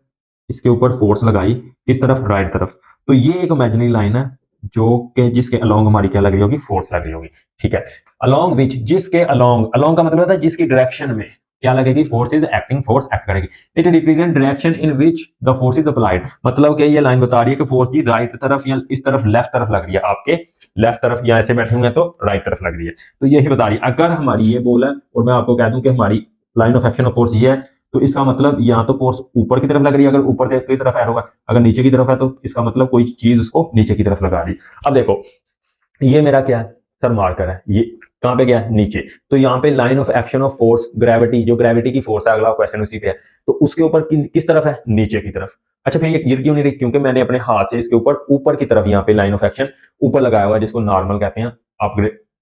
इसके ऊपर फोर्स लगाई किस तरफ, राइट तरफ, तो ये एक इमेजिनरी लाइन है जो कि जिसके अलोंग हमारी क्या लग रही होगी, फोर्स लग रही होगी, ठीक है। अलोंग विच, जिसके अलोंग, अलोंग का मतलब होता है जिसकी डायरेक्शन में क्या लगेगी, force is acting, force act करेगी। It represent direction in which the force is applied. मतलब कि ये लाइन बता रही है कि फोर्स की राइट तरफ या इस तरफ, लेफ्ट तरफ लग रही है, आपके लेफ्ट तरफ या ऐसे बैठे हुए हैं तो राइट तरफ लग रही है। तो यही बता रही है। अगर हमारी ये बोल है और मैं आपको कह दूं कि हमारी line of action of force ये है, तो इसका मतलब या तो फोर्स ऊपर की तरफ लग रही है, अगर ऊपर की तरफ ऐड होगा, अगर नीचे की तरफ है तो इसका मतलब कोई चीज उसको नीचे की तरफ लगा रही है। अब देखो, ये मेरा क्या है सर, मार्कर है, ये कहां पे गया, नीचे। तो यहाँ पे line of action of force, gravity, जो ग्रेविटी की फोर्स है, अगला क्वेश्चन उसी पे है, तो उसके ऊपर किस तरफ है, नीचे की तरफ। अच्छा, फिर ये गिर क्यों नहीं रही, क्योंकि मैंने अपने हाथ से इसके ऊपर की तरफ यहाँ पे लाइन ऑफ एक्शन ऊपर लगाया हुआ है, जिसको नॉर्मल कहते हैं, आप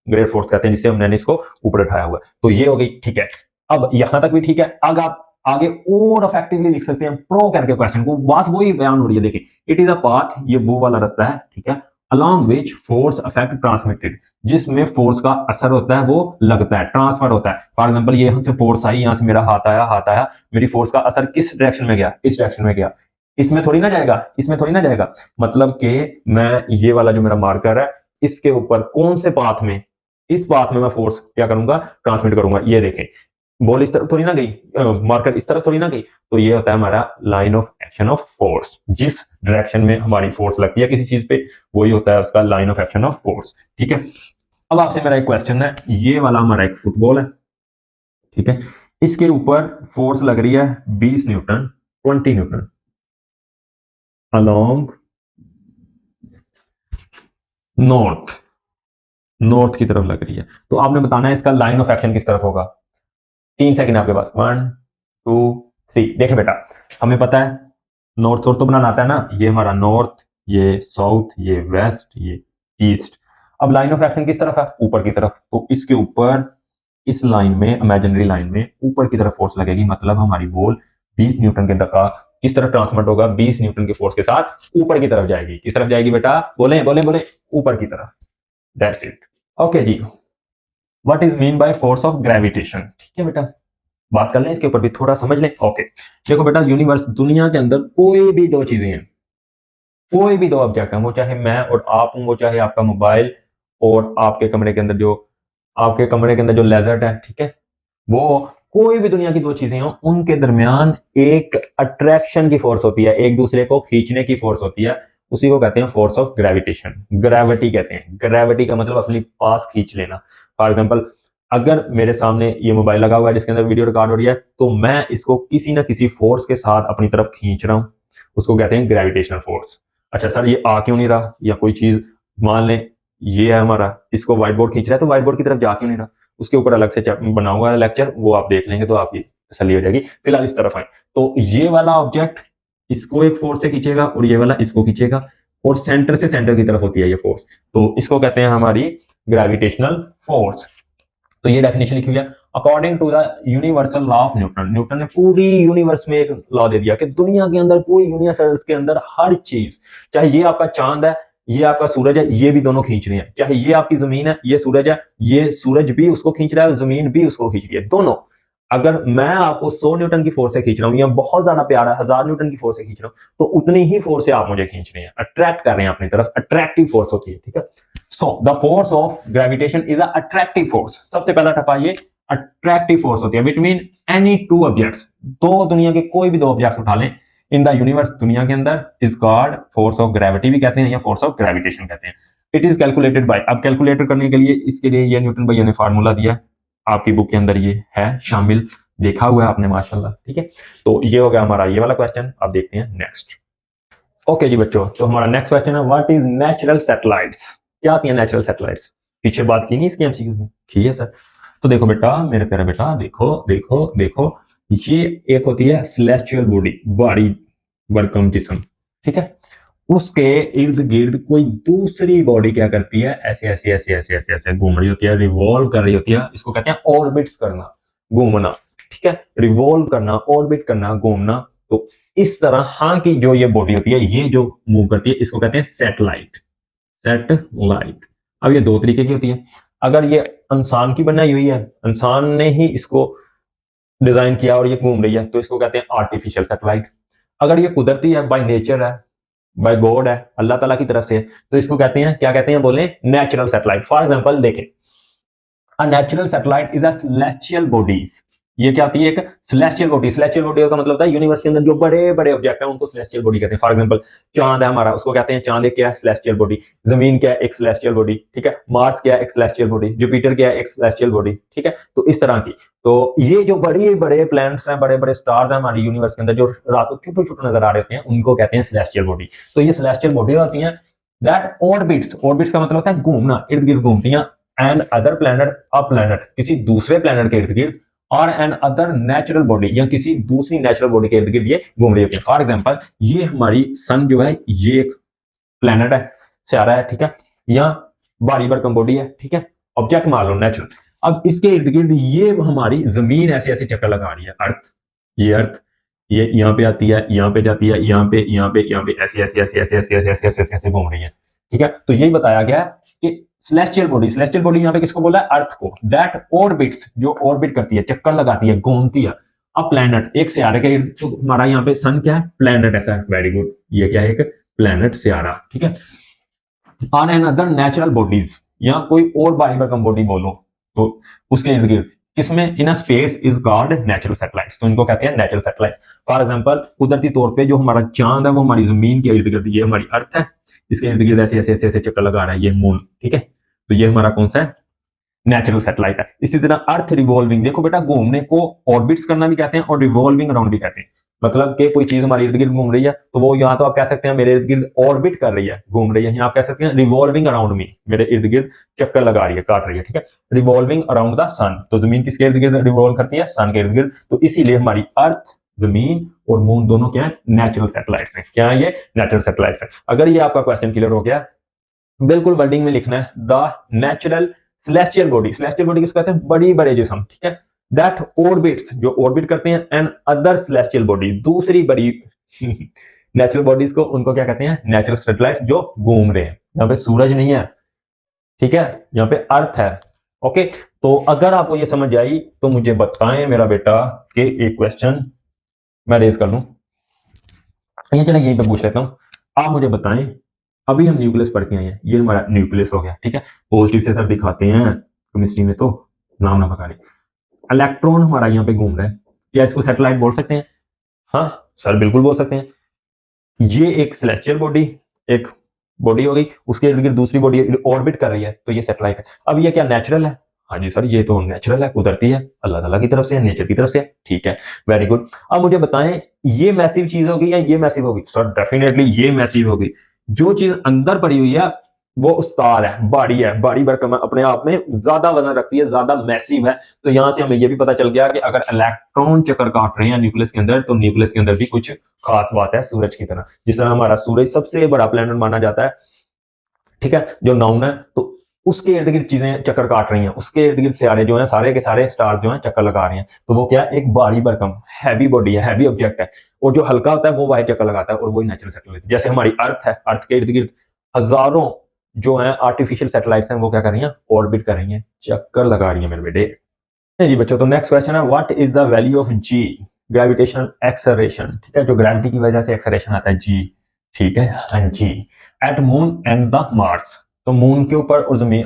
ग्रेट फोर्स कहते हैं, जिससे मैंने इसको ऊपर उठाया हुआ है। तो ये हो गई, ठीक है। अब यहां तक भी ठीक है। अब आप आगे और इफेक्टिवली लिख सकते हैं प्रो करके क्वेश्चन को, बात वही बयान हो रही है। देखिए, इट इज अ पाथ, ये वो वाला रास्ता है, ठीक है, along which force affect transmitted, जिसमें फोर्स का असर होता है, वो लगता है, ट्रांसफर होता है। फॉर एग्जांपल ये हमसे फोर्स आई, यहां से मेरा हाथ आया, मेरी फोर्स का असर किस डायरेक्शन में गया, इस डायरेक्शन में गया, इसमें थोड़ी ना जाएगा, इसमें थोड़ी ना जाएगा। मतलब कि मैं ये वाला जो मेरा मार्कर है, इसके ऊपर कौन से पाथ में, इस पाथ में मैं फोर्स क्या करूंगा, ट्रांसमिट करूंगा। ये देखें, बॉल इस तरफ थोड़ी ना गई, मार्कर इस तरफ थोड़ी ना गई। तो ये होता है हमारा line of action of force. जिस डायरेक्शन में हमारी फोर्स लगती है किसी चीज पे, वही होता है उसका line of action of force, ठीक है। अब आपसे मेरा एक क्वेश्चन है, ये वाला हमारा एक फुटबॉल है, ठीक है, इसके ऊपर फोर्स लग रही है 20 Newton, 20 Newton along north, north की तरफ लग रही है। तो आपने बताना है इसका लाइन ऑफ एक्शन किस तरफ होगा। 3 सेकंड आपके पास, 1 2 3। देखिए बेटा, हमें पता है नॉर्थ साउथ तो बनाना आता है ना, ये हमारा नॉर्थ, ये साउथ, ये वेस्ट, ये ईस्ट। अब लाइन ऑफ एक्शन किस तरफ है, ऊपर की तरफ। तो इसके ऊपर, इस लाइन में, इमेजिनरी लाइन में ऊपर की तरफ फोर्स लगेगी। मतलब हमारी बॉल 20 न्यूटन के धक्का किस तरफ ट्रांसमिट होगा, 20 न्यूटन के फोर्स के साथ ऊपर की तरफ जाएगी। किस तरफ जाएगी बेटा, बोले बोले बोले, ऊपर की तरफ। That's it. ओके जी, what is mean by force of gravitation, ठीक है बेटा, बात कर लें इसके ऊपर भी, थोड़ा समझ लें। ओके, देखो बेटा, यूनिवर्स, दुनिया के अंदर कोई भी दो चीजें हैं, कोई भी दो ऑब्जेक्ट हैं, वो चाहे मैं और आप हूं, वो चाहे आपका मोबाइल और आपके कमरे के अंदर जो, आपके कमरे के अंदर जो लेजर्ट है, ठीक है, वो, कोई भी दुनिया की दो चीजें हो, उनके दरमियान एक अट्रैक्शन की फोर्स होती है, एक दूसरे को खींचने की फोर्स होती है। उसी को कहते हैं फोर्स ऑफ ग्रेविटेशन, ग्रेविटी कहते हैं। ग्रेविटी का मतलब अपनी पास खींच लेना। फॉर एग्जाम्पल, अगर मेरे सामने ये मोबाइल लगा हुआ है जिसके अंदर वीडियो रिकॉर्ड हो रही है, तो मैं इसको किसी ना किसी फोर्स के साथ अपनी तरफ खींच रहा हूं, उसको कहते हैं ग्रेविटेशनल फोर्स। अच्छा सर, ये आ क्यों नहीं रहा, या कोई चीज, मान लें ये है हमारा, इसको व्हाइट बोर्ड खींच रहा है, तो व्हाइट बोर्ड की तरफ जा क्यों नहीं रहा। उसके ऊपर अलग से बनाऊंगा लेक्चर, वो आप देख लेंगे तो आपकी तसल्ली हो जाएगी। फिलहाल इस तरफ आए, तो ये वाला ऑब्जेक्ट इसको एक फोर्स से खींचेगा और ये वाला इसको खींचेगा, और सेंटर से सेंटर की तरफ होती है ये फोर्स, तो इसको कहते हैं हमारी ग्रेविटेशनल फोर्स। तो ये डेफिनेशन लिखी हुई है according to the universal law of Newton. Newton ने पूरी यूनिवर्स में एक लॉ दे दिया कि दुनिया के अंदर, पूरी यूनिवर्स के अंदर हर चीज, चाहे ये आपका चांद है, ये आपका सूरज है, ये भी दोनों खींच रहे हैं, चाहे ये आपकी जमीन है, ये सूरज है, ये सूरज भी उसको खींच रहा है, जमीन भी उसको खींच रही है, दोनों। अगर मैं आपको 100 न्यूटन की फोर्स से खींच रहा हूँ या बहुत ज्यादा प्यारा 1000 न्यूटन की फोर्स से खींच रहा हूँ, तो उतनी ही फोर्स से आप मुझे खींच रहे हैं, अट्रैक्ट कर रहे हैं अपनी तरफ, अट्रैक्टिव फोर्स होती है, ठीक है। So the force of gravitation is a attractive force. सबसे पहला टप्पा ये अट्रैक्टिव फोर्स होती है बिटवीन एनी टू ऑब्जेक्ट्स। दो दुनिया के कोई भी दो ऑब्जेक्ट्स उठा लें इन द यूनिवर्स, दुनिया के अंदर, is called force of gravity भी कहते हैं या फोर्स ऑफ ग्रेविटेशन कहते हैं। इट इज कैलकुलेटेड बाय, अब कैलकुलेट करने के लिए इसके लिए ये न्यूटन भैया ने फार्मूला दिया, आपकी बुक के अंदर ये है शामिल, देखा हुआ है आपने माशाल्लाह, ठीक है। तो ये हो गया हमारा ये वाला क्वेश्चन। अब देखते हैं नेक्स्ट। ओके जी बच्चों, तो हमारा नेक्स्ट क्वेश्चन है व्हाट इज नेचुरल सैटेलाइट्स। क्या आती है नेचुरल सैटेलाइट्स? पीछे बात की नहीं इसकी एमसीक्यू में, ठीक है सर। तो देखो बेटा, मेरे प्यारे बेटा, देखो देखो देखो, ये एक होती है सेलेस्टियल बॉडी, भारी भरकम जिस्म, ठीक है। उसके इर्द गिर्द कोई दूसरी बॉडी क्या करती है, ऐसे ऐसे ऐसे ऐसे ऐसे ऐसे घूम रही होती है, रिवॉल्व कर रही होती है, इसको कहते हैं ऑर्बिट्स करना, घूमना, ठीक है। रिवॉल्व करना, ऑर्बिट करना, घूमना। तो इस तरह हाँ की जो ये बॉडी होती है, ये जो मूव करती है, इसको कहते हैं सैटेलाइट, सैटेलाइट। अब ये दो तरीके की होती है। अगर ये इंसान की बनाई हुई है, इंसान ने ही इसको डिजाइन किया और ये घूम रही है, तो इसको कहते हैं आर्टिफिशियल सैटेलाइट। अगर ये कुदरती है, बाय नेचर है, बाय गॉड है, अल्लाह ताला की तरफ से, तो इसको कहते हैं, क्या कहते हैं बोले, नेचुरल सैटेलाइट। फॉर एग्जांपल देखें, a natural satellite is a celestial bodies. ये क्या होती है, एक सेलेस्टियल बॉडी। सेलेस्टियल बॉडी का मतलब होता है यूनिवर्स के अंदर जो बड़े बड़े ऑब्जेक्ट हैं उनको सेलेस्टियल बॉडी कहते हैं। फॉर एग्जांपल चांद है हमारा, उसको कहते हैं चांद, एक क्या है, सेलेस्टियल बॉडी। जमीन क्या है, एक सेलेस्टियल बॉडी, ठीक है। मार्स क्या है, एक सेलेस्टियल बॉडी। जुपिटर क्या है, एक सेलेस्टियल बॉडी, ठीक है। तो इस तरह की, तो ये जो बड़े बड़े प्लैनेट्स हैं, बड़े बड़े स्टार्स हैं हमारी यूनिवर्स के अंदर, जो रात को छोटे छोटे नजर आ रहे होते हैं, उनको कहते हैं सेलेस्टियल बॉडी। तो ये सेलेस्टियल बॉडी होती है दैट ऑर्बिट्स, ऑर्बिट्स का मतलब होता है घूमना, इर्द गिर्द घूमती हैं, and other planet, a planet किसी दूसरे प्लैनेट के इर्द गिर्द, और एन अदर नेचुरल बॉडी या किसी दूसरी नेचुरल बॉडी के इर्द गिर्द ये घूम रही होती है। फॉर एग्जांपल ये हमारी सन जो है, ये एक प्लैनेट है, सितारा है, ठीक है। यहाँ भारी भरकम बॉडी है, ठीक है, ऑब्जेक्ट मान लो नेचुरल। अब इसके इर्द गिर्द ये हमारी जमीन ऐसे ऐसे चक्कर लगा रही है, अर्थ, ये अर्थ, ये यहाँ पे आती है, यहाँ पे जाती है, यहाँ पे, यहाँ पे, यहाँ पे, ऐसे ऐसे ऐसे ऐसे ऐसे ऐसे ऐसे ऐसे ऐसे ऐसे घूम रही है, ठीक है। तो यही बताया गया कि सेलेस्टियल बॉडी, सेलेस्टियल बॉडी यहाँ पे किसको बोला है, अर्थ को, दैट ऑर्बिट्स, जो ऑर्बिट करती है, चक्कर लगाती है, घूमती है, अ प्लैनेट, एक सितारे के इर्द। तो हमारा यहाँ पे सन क्या है, प्लैनेट, ऐसा, वेरी गुड, ये क्या है, एक प्लैनेट, सितारा, ठीक है। On an other natural bodies, या कोई और भारी भरकम बॉडी बोलो, तो उसके इर्द गिर्द किसमें, in space is called natural satellites. तो इनको कहते हैं नेचुरल सैटेलाइट। फॉर एग्जांपल कुदरती तौर पे जो हमारा चांद है वो हमारी जमीन के इर्द गिर्द, ये हमारी अर्थ है, इसके इर्द गिर्द ऐसे ऐसे ऐसे ऐसे चक्कर लगा रहा है, ये मून, ठीक है। तो ये हमारा कौन सा है, नेचुरल सैटेलाइट है। इसी तरह अर्थ रिवॉल्विंग, देखो बेटा, घूमने को ऑर्बिट्स करना भी कहते हैं और रिवॉल्विंग अराउंड भी कहते हैं। मतलब कि कोई चीज हमारे इर्द गिर्द घूम रही है, तो वो यहाँ तो आप कह सकते हैं मेरे इर्द गिर्द ऑर्बिट कर रही है, घूम रही है, यहाँ आप कह सकते हैं रिवॉल्विंग अराउंड मी, मेरे इर्द गिर्द चक्कर लगा रही है, काट रही है, ठीक है। रिवॉल्विंग अराउंड द सन, तो जमीन किसके इर्द गिर्द रिवॉल्व करती है, सन के इर्द गिर्द। तो इसीलिए हमारी अर्थ, जमीन और मून दोनों क्या है, नेचुरल सैटेलाइट्स हैं। क्या है ये, नेचुरल सैटेलाइट्स है। अगर ये आपका क्वेश्चन क्लियर हो गया, बिल्कुल वर्डिंग में लिखना है, the natural celestial body. Celestial body किसको कहते हैं, बड़ी बड़े जिस्म, ठीक है। दैट ऑर्बिट्स, जो ऑर्बिट करते हैं, एंड अदर सेलेस्टियल बॉडी, दूसरी बड़ी नेचुरल बॉडीज को, उनको क्या कहते हैं, नेचुरल सैटेलाइट्स, जो घूम रहे हैं। यहाँ पे सूरज नहीं है, ठीक है, यहाँ पे अर्थ है, ओके। तो अगर आपको ये समझ आई तो मुझे बताएं मेरा बेटा कि एक क्वेश्चन मैं रेज कर लूं, ये चलो यहीं पे पूछ लेता हूं। आप मुझे बताएं, अभी हम न्यूक्लियस पढ़ के आए हैं, ये हमारा न्यूक्लियस हो गया, ठीक है। पॉजिटिव से सर दिखाते हैं केमिस्ट्री में, तो नाम ना बता रहे। इलेक्ट्रॉन हमारा यहाँ पे घूम रहा है, क्या इसको सैटेलाइट बोल सकते हैं? हाँ सर, बिल्कुल बोल सकते हैं। ये एक सेलेस्टियल बॉडी, एक बॉडी हो गई, उसके इर्द गिर्द दूसरी बॉडी ऑर्बिट कर रही है, तो ये सैटेलाइट है। अब ये क्या नेचुरल है? हाँ जी सर, ये तो नेचुरल है, कुदरती है, अल्लाह ताला की तरफ से है, नेचर की तरफ से है, ठीक है, वेरी गुड। अब मुझे बताएं, ये मैसिव चीज होगी या ये मैसिव होगी? सर डेफिनेटली ये मैसिव होगी। जो चीज अंदर पड़ी हुई है वो उस्ताद है, बॉडी भरकम है, अपने आप में ज्यादा वजन रखती है, ज्यादा मैसिव है। तो यहां से हमें ये भी पता चल गया कि अगर इलेक्ट्रॉन चक्कर काट रहे हैं न्यूक्लियस के अंदर, तो न्यूक्लियस के अंदर भी कुछ खास बात है सूरज की तरह। जिस तरह हमारा सूरज सबसे बड़ा प्लेनेट माना जाता है, ठीक है, जो नाउन है, तो उसके इर्द गिर्द चीजें चक्कर काट रही हैं, उसके इर्द गिर्द सारे जो है, सारे के सारे स्टार जो है चक्कर लगा रहे हैं। तो वो क्या है, एक भारी भरकम हैवी बॉडी है, हैवी ऑब्जेक्ट है। और जो हल्का होता है वो वाही चक्कर लगाता है, और वही नेचुरल सैटेलाइट। जैसे हमारी अर्थ है, अर्थ के इर्द गिर्द हजारों जो है आर्टिफिशियल सैटेलाइट्स हैं, वो क्या कर रही हैं, ऑर्बिट कर रही हैं, चक्कर लगा रही है मेरे बेटे। जी बच्चों, तो नेक्स्ट क्वेश्चन है, what is the value of G gravitational acceleration. ठीक है, जो ग्रेविटी की वजह से एक्सेलरेशन आता है, जी। ठीक है, हाँ जी। At moon and the Mars, तो मून के ऊपर और जमीन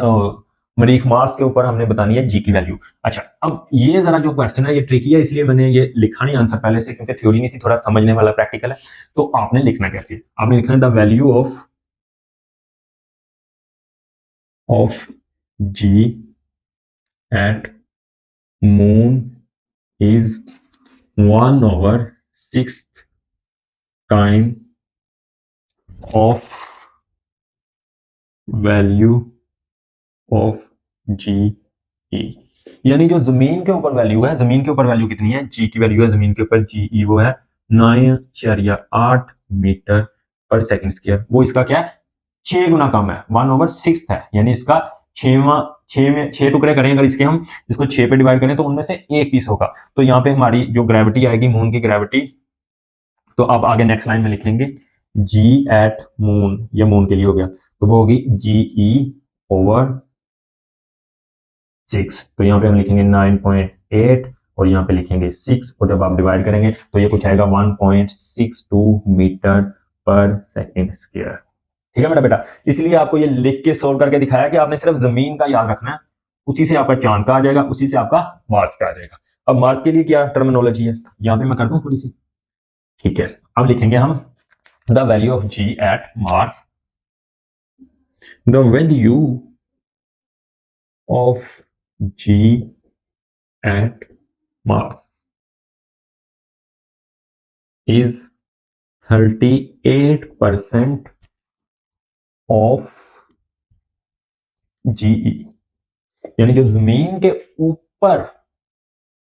मरीख मार्स के ऊपर हमने बतानी है जी की वैल्यू। अच्छा, अब ये जरा जो क्वेश्चन है ये ट्रिकी है, इसलिए मैंने ये लिखा नहीं आंसर पहले से, क्योंकि थ्योरी नहीं थी, थोड़ा समझने वाला प्रैक्टिकल है। तो आपने लिखना कैसे है, आपने लिखना है the value of G at moon is 1/6 time of value of GE। यानी जो जमीन के ऊपर वैल्यू है, जमीन के ऊपर वैल्यू कितनी है, जी की वैल्यू है जमीन के ऊपर, जीई वो है 9.8 मीटर पर सेकंड स्क्वायर। वो इसका क्या है, 6 गुना कम है, 1/6 है। यानी इसका छवा, छह में 6 टुकड़े करें अगर इसके, हम इसको 6 पे डिवाइड करें तो उनमें से एक पीस होगा। तो यहाँ पे हमारी जो ग्रेविटी आएगी, मून की ग्रेविटी, तो अब आगे नेक्स्ट लाइन में लिखेंगे जी एट मून, ये मून के लिए हो गया, तो वो होगी GE/6। तो यहाँ पे हम लिखेंगे 9.8 और यहाँ पे लिखेंगे 6, और जब आप डिवाइड करेंगे तो ये कुछ आएगा 1.62 मीटर पर सेकेंड स्क्वायर। ठीक है मेरा बेटा, इसलिए आपको ये लिख के सोल्व करके दिखाया कि आपने सिर्फ जमीन का याद रखना है, उसी से आपका चांद का आ जाएगा, उसी से आपका मार्स का आ जाएगा। अब मार्स के लिए क्या टर्मिनोलॉजी है, यहाँ पे मैं कर दूं थोड़ी सी। ठीक है, अब लिखेंगे हम the value of G at Mars, the value of G at Mars is 38% of G E. यानी जो जमीन के ऊपर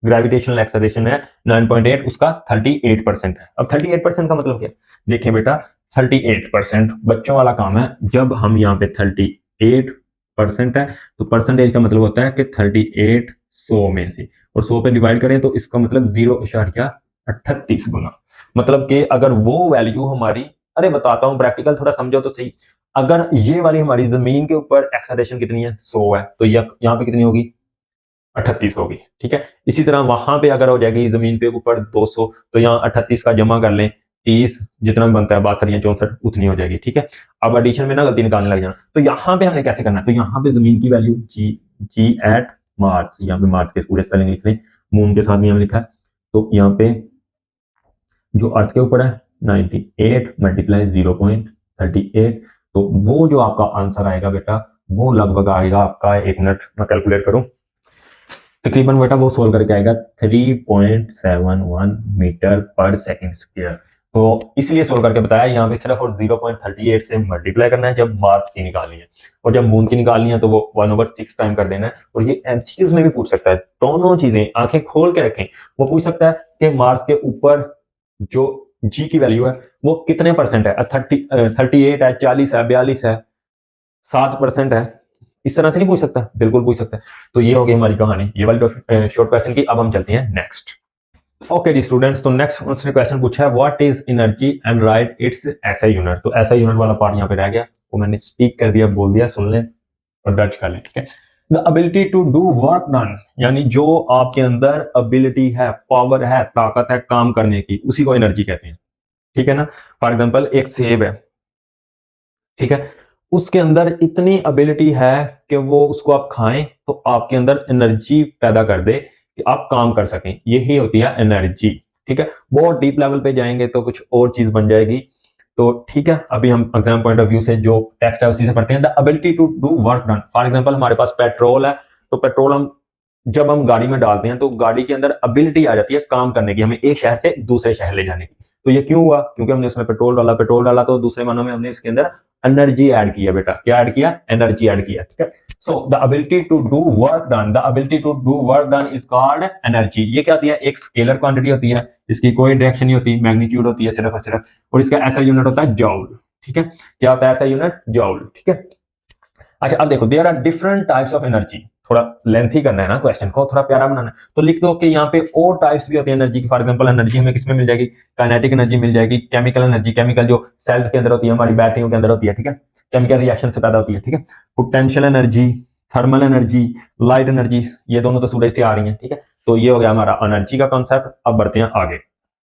ग्रेविटेशनल एक्सेलरेशन है 9.8, उसका 38% है। अब 38% का मतलब क्या, देखिए बेटा, 38% बच्चों वाला काम है। जब हम यहाँ पे 38% है, तो परसेंटेज का मतलब होता है कि 38 100 में से, और 100 पे डिवाइड करें तो इसका मतलब 0.38 गुना। मतलब कि अगर वो वैल्यू हमारी, अरे बताता हूँ प्रैक्टिकल, थोड़ा समझो तो सही। अगर ये वाली हमारी जमीन के ऊपर एक्सेलरेशन कितनी है, 100 है, तो यहाँ पे कितनी होगी, 38 होगी। ठीक है, इसी तरह वहां पे अगर हो जाएगी जमीन पे ऊपर 200, तो यहाँ 38 का जमा कर लें, 30 जितना बनता है, 62 उतनी हो जाएगी। ठीक है, अब एडिशन में ना गलती निकालने लग जाना। तो यहाँ पे हमने कैसे करना है, तो यहाँ पे जमीन की वैल्यू जी एट मार्स, यहाँ पे मार्स के पूरे स्पेलिंग लिख लें, मून के साथ में हमने लिखा है। तो यहाँ पे जो अर्थ के ऊपर है 98 मल्टीप्लाई 0.38, तो वो जो आपका आंसर आएगा बेटा, वो लगभग आएगा आपका, 1 मिनट मैं कैलकुलेट करूं, तकरीबन बेटा वो सोल्व करके आएगा 3.71 मीटर पर सेकेंड स्क्वायर। तो इसलिए सोल्व करके बताया, यहाँ पे सिर्फ और 0.38 से मल्टीप्लाई करना है जब मार्स की निकालनी है, और जब मून की निकालनी है तो वो 1/6 टाइम कर देना है। और ये एमसीक्यूज में भी पूछ सकता है, दोनों चीजें आंखें खोल के रखें। वो पूछ सकता है कि मार्स के ऊपर जो जी की वैल्यू है वो कितने परसेंट है, 38 है, 40 है, 42 है, 7% है, इस तरह से नहीं पूछ सकता, बिल्कुल पूछ सकता है। तो ये हो गई हमारी कहानी, ये वाली शॉर्ट क्वेश्चन की। अब हम चलते हैं नेक्स्ट। ओके जी स्टूडेंट्स, तो नेक्स्ट उसने क्वेश्चन पूछा है, what is energy and right it's SI unit. तो एसआई यूनिट वाला पार्ट यहाँ पे रह गया, वो मैंने स्पीक कर दिया, बोल दिया, सुन लें और दर्ज कर लें। ठीक है, the ability to do work done, यानी जो आपके अंदर एबिलिटी है, पावर है, ताकत है काम करने की, उसी को एनर्जी कहते हैं। ठीक है ना, फॉर एग्जाम्पल एक सेब है, ठीक है, उसके अंदर इतनी एबिलिटी है कि वो उसको आप खाएं तो आपके अंदर एनर्जी पैदा कर दे कि आप काम कर सकें, यही होती है एनर्जी। ठीक है, बहुत डीप लेवल पे जाएंगे तो कुछ और चीज बन जाएगी। तो ठीक है, अभी हम एग्जाम पॉइंट ऑफ व्यू से जो टेक्स्ट है उसी से पढ़ते हैं। The ability to do work done, for example हमारे पास पेट्रोल है, तो पेट्रोल हम जब हम गाड़ी में डालते हैं तो गाड़ी के अंदर एबिलिटी आ जाती है काम करने की, हमें एक शहर से दूसरे शहर ले जाने की। तो ये क्यों हुआ, क्योंकि हमने उसमें पेट्रोल डाला तो दूसरे मानों में हमने इसके अंदर एनर्जी ऐड की है बेटा, क्या ऐड किया, एनर्जी ऐड किया, ठीक है। So the ability to do work done, the ability to do work done is called energy. ये क्या होती है, एक स्केलर क्वांटिटी होती है, इसकी कोई डायरेक्शन नहीं होती, मैग्नीट्यूड होती है सिर्फ और सिर्फ, और इसका ऐसा यूनिट होता है जॉउल, ठीक है। क्या होता है ऐसा यूनिट, जॉउल, ठीक है। अच्छा अब देखो, there are different types of energy, थोड़ा लेंथी करना है ना क्वेश्चन को, थोड़ा प्यारा बनाना है, तो लिख दो कि यहाँ पे और टाइप्स भी होती है एनर्जी की। फॉर एग्जांपल एनर्जी हमें किसमें मिल जाएगी, काइनेटिक एनर्जी मिल जाएगी, केमिकल एनर्जी, केमिकल जो सेल्स के अंदर होती है, हमारी बैटरियों के अंदर होती है, ठीक है, केमिकल रिएक्शन से पैदा होती है, ठीक है। Potential energy, thermal energy, light energy, ये दोनों तो सूरज से आ रही है, ठीक है। तो ये हो गया हमारा एनर्जी का कॉन्सेप्ट। अब बढ़ते हैं आगे,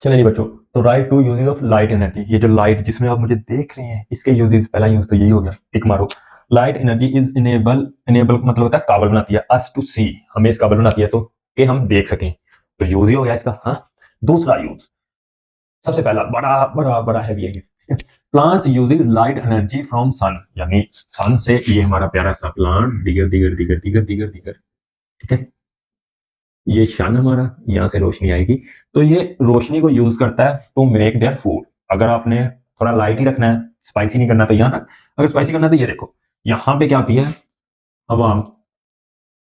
चलिए जी बच्चों, तो write two uses of light energy, ये जो लाइट जिसमें आप मुझे देख रहे हैं इसके यूजेस, पहला यूज तो यही हो गया, टिक मारो। Light energy is enable, enable मतलब होता है काबल बनाती है, अस टू सी, हमें इस काबल बनाती है तो कि हम देख सकें, तो यूज ही हो गया इसका। हाँ, दूसरा यूज, सबसे पहला बड़ा बड़ा बड़ा है ये, plants uses light energy from sun, यानी सन से, ये हमारा प्यारा सा प्लांट, दिगर दिगर दिगर दिगर दिगर दिगर, ठीक है, ये शन हमारा, यहाँ से रोशनी आएगी, तो ये रोशनी को यूज करता है टू मेक देयर फूड। अगर आपने थोड़ा लाइट ही रखना है, स्पाइसी नहीं करना, तो यहाँ तक, अगर स्पाइसी करना है तो ये देखो, यहाँ पे क्या होती है, हवा,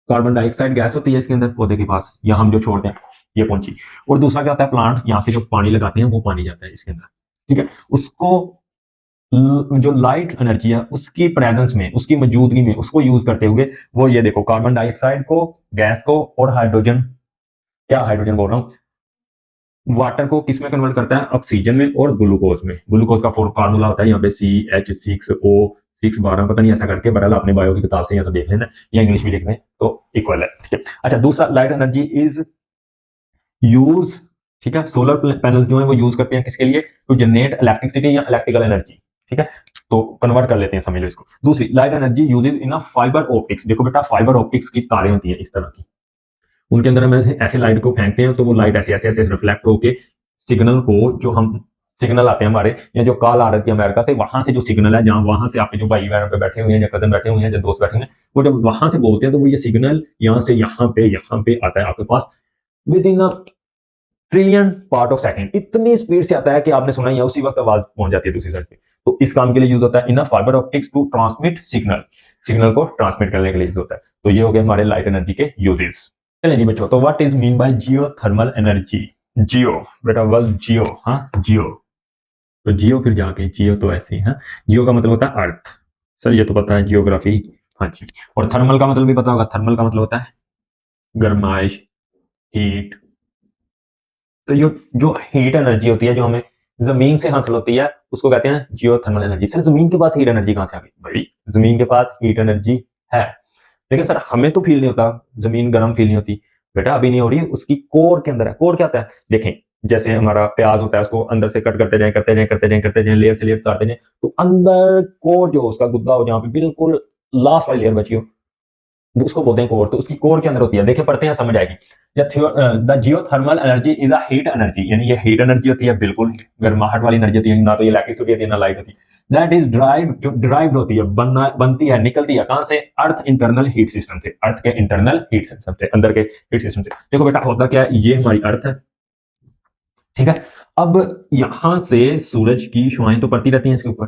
कार्बन डाइऑक्साइड गैस होती है इसके अंदर पौधे के पास, या हम जो छोड़ते हैं ये पहुंची, और दूसरा क्या होता है, प्लांट यहाँ से जो पानी लगाते हैं वो पानी जाता है इसके अंदर, ठीक है। उसको जो लाइट एनर्जी है उसकी प्रेजेंस में, उसकी मौजूदगी में, उसको यूज करते हुए वो ये देखो कार्बन डाइऑक्साइड को, गैस को, और हाइड्रोजन, क्या हाइड्रोजन बोल रहा हूँ, वाटर को किस में कन्वर्ट करता है, ऑक्सीजन में और ग्लूकोज में। ग्लूकोज का फार्मूला होता है यहाँ पे CH6O612, पता नहीं ऐसा करके, बहरहाल आपने बायो की किताब से या तो देख लेना या इंग्लिश भी लिख लें तो इक्वल है, ठीक है। अच्छा दूसरा, लाइट एनर्जी इज यूज, ठीक है, सोलर पैनल्स जो है वो यूज करते हैं किसके लिए, टू जनरेट इलेक्ट्रिसिटी या इलेक्ट्रिकल एनर्जी, ठीक है, तो कन्वर्ट कर लेते हैं, समझ लो इसको। दूसरी, light energy uses in a fibre optics, देखो बेटा फाइबर ऑप्टिक्स की तारें होती हैं इस तरह की, उनके अंदर हम ऐसे लाइट को फेंकते हैं तो वो लाइट ऐसे ऐसे ऐसे रिफ्लेक्ट होके सिग्नल को, जो हम सिग्नल आते हैं हमारे, या जो कॉल आ रही है अमेरिका से, वहां से जो सिग्नल है, जहां वहां से आपके जो भाई बहन पे बैठे हुए हैं, या कजन बैठे हुए हैं, या दोस्त बैठे हुए हैं, वो जब वहां से बोलते हैं तो वो ये सिग्नल यहाँ से यहाँ पे आता है आपके पास within a trillion part of second, इतनी स्पीड से आता है कि आपने सुना ही है, उसी वक्त आवाज पहुंच जाती है दूसरी साइड पे। तो इस काम के लिए यूज होता है in fiber optics to transmit signal, signal को ट्रांसमिट करने के लिए यूज होता है। तो ये हो गए हमारे लाइट एनर्जी के यूजेस। चलिए जी बच्चों, तो what is mean by geothermal energy, geo बेटा, वर्ल्ड जियो, हाँ जियो, तो जियो फिर जाके जियो तो ऐसे ही, हाँ, जियो का मतलब होता है अर्थ, सर ये तो पता है जियोग्राफी, हाँ जी। और थर्मल का मतलब भी पता होगा, थर्मल का मतलब होता है गर्माइश, हीट, तो जो हीट एनर्जी होती है जो हमें जमीन से हासिल होती है उसको कहते हैं जियो थर्मल एनर्जी। सर जमीन के पास हीट एनर्जी कहाँ से आ गई, भाई जमीन के पास हीट एनर्जी है, लेकिन सर हमें तो फील नहीं होता, जमीन गर्म फील नहीं होती, बेटा अभी नहीं हो रही, उसकी कोर के अंदर है। कोर क्या होता है, देखें जैसे हमारा प्याज होता है, उसको अंदर से कट करते जाए करते जाए करते जाए करते जाए, लेयर से लेयर उतारते जाए, तो अंदर कोर जो उसका गुद्दा हो, जहाँ पे बिल्कुल लास्ट वाली लेयर बची हो, उसको बोलते हैं कोर। तो उसकी कोर के अंदर होती है, देखिए पढ़ते हैं समझ आएगी। The geothermal energy is a heat energy, यानी ये हीट एनर्जी होती है, बिल्कुल गर्माहट वाली एनर्जी होती है, ना तो ये इलेक्ट्रिसिटी होती है ना लाइट होती है। दैट इज ड्राइव, जो ड्राइव होती है, बनती है, निकलती है कहां से, अर्थ इंटरनल हीट सिस्टम से, अर्थ के इंटरनल हीट सिस्टम से, अंदर के हीट सिस्टम से। देखो बेटा होता क्या है, ये हमारी अर्थ है, ठीक है। अब यहां से सूरज की शुआएं तो पड़ती रहती हैं इसके ऊपर,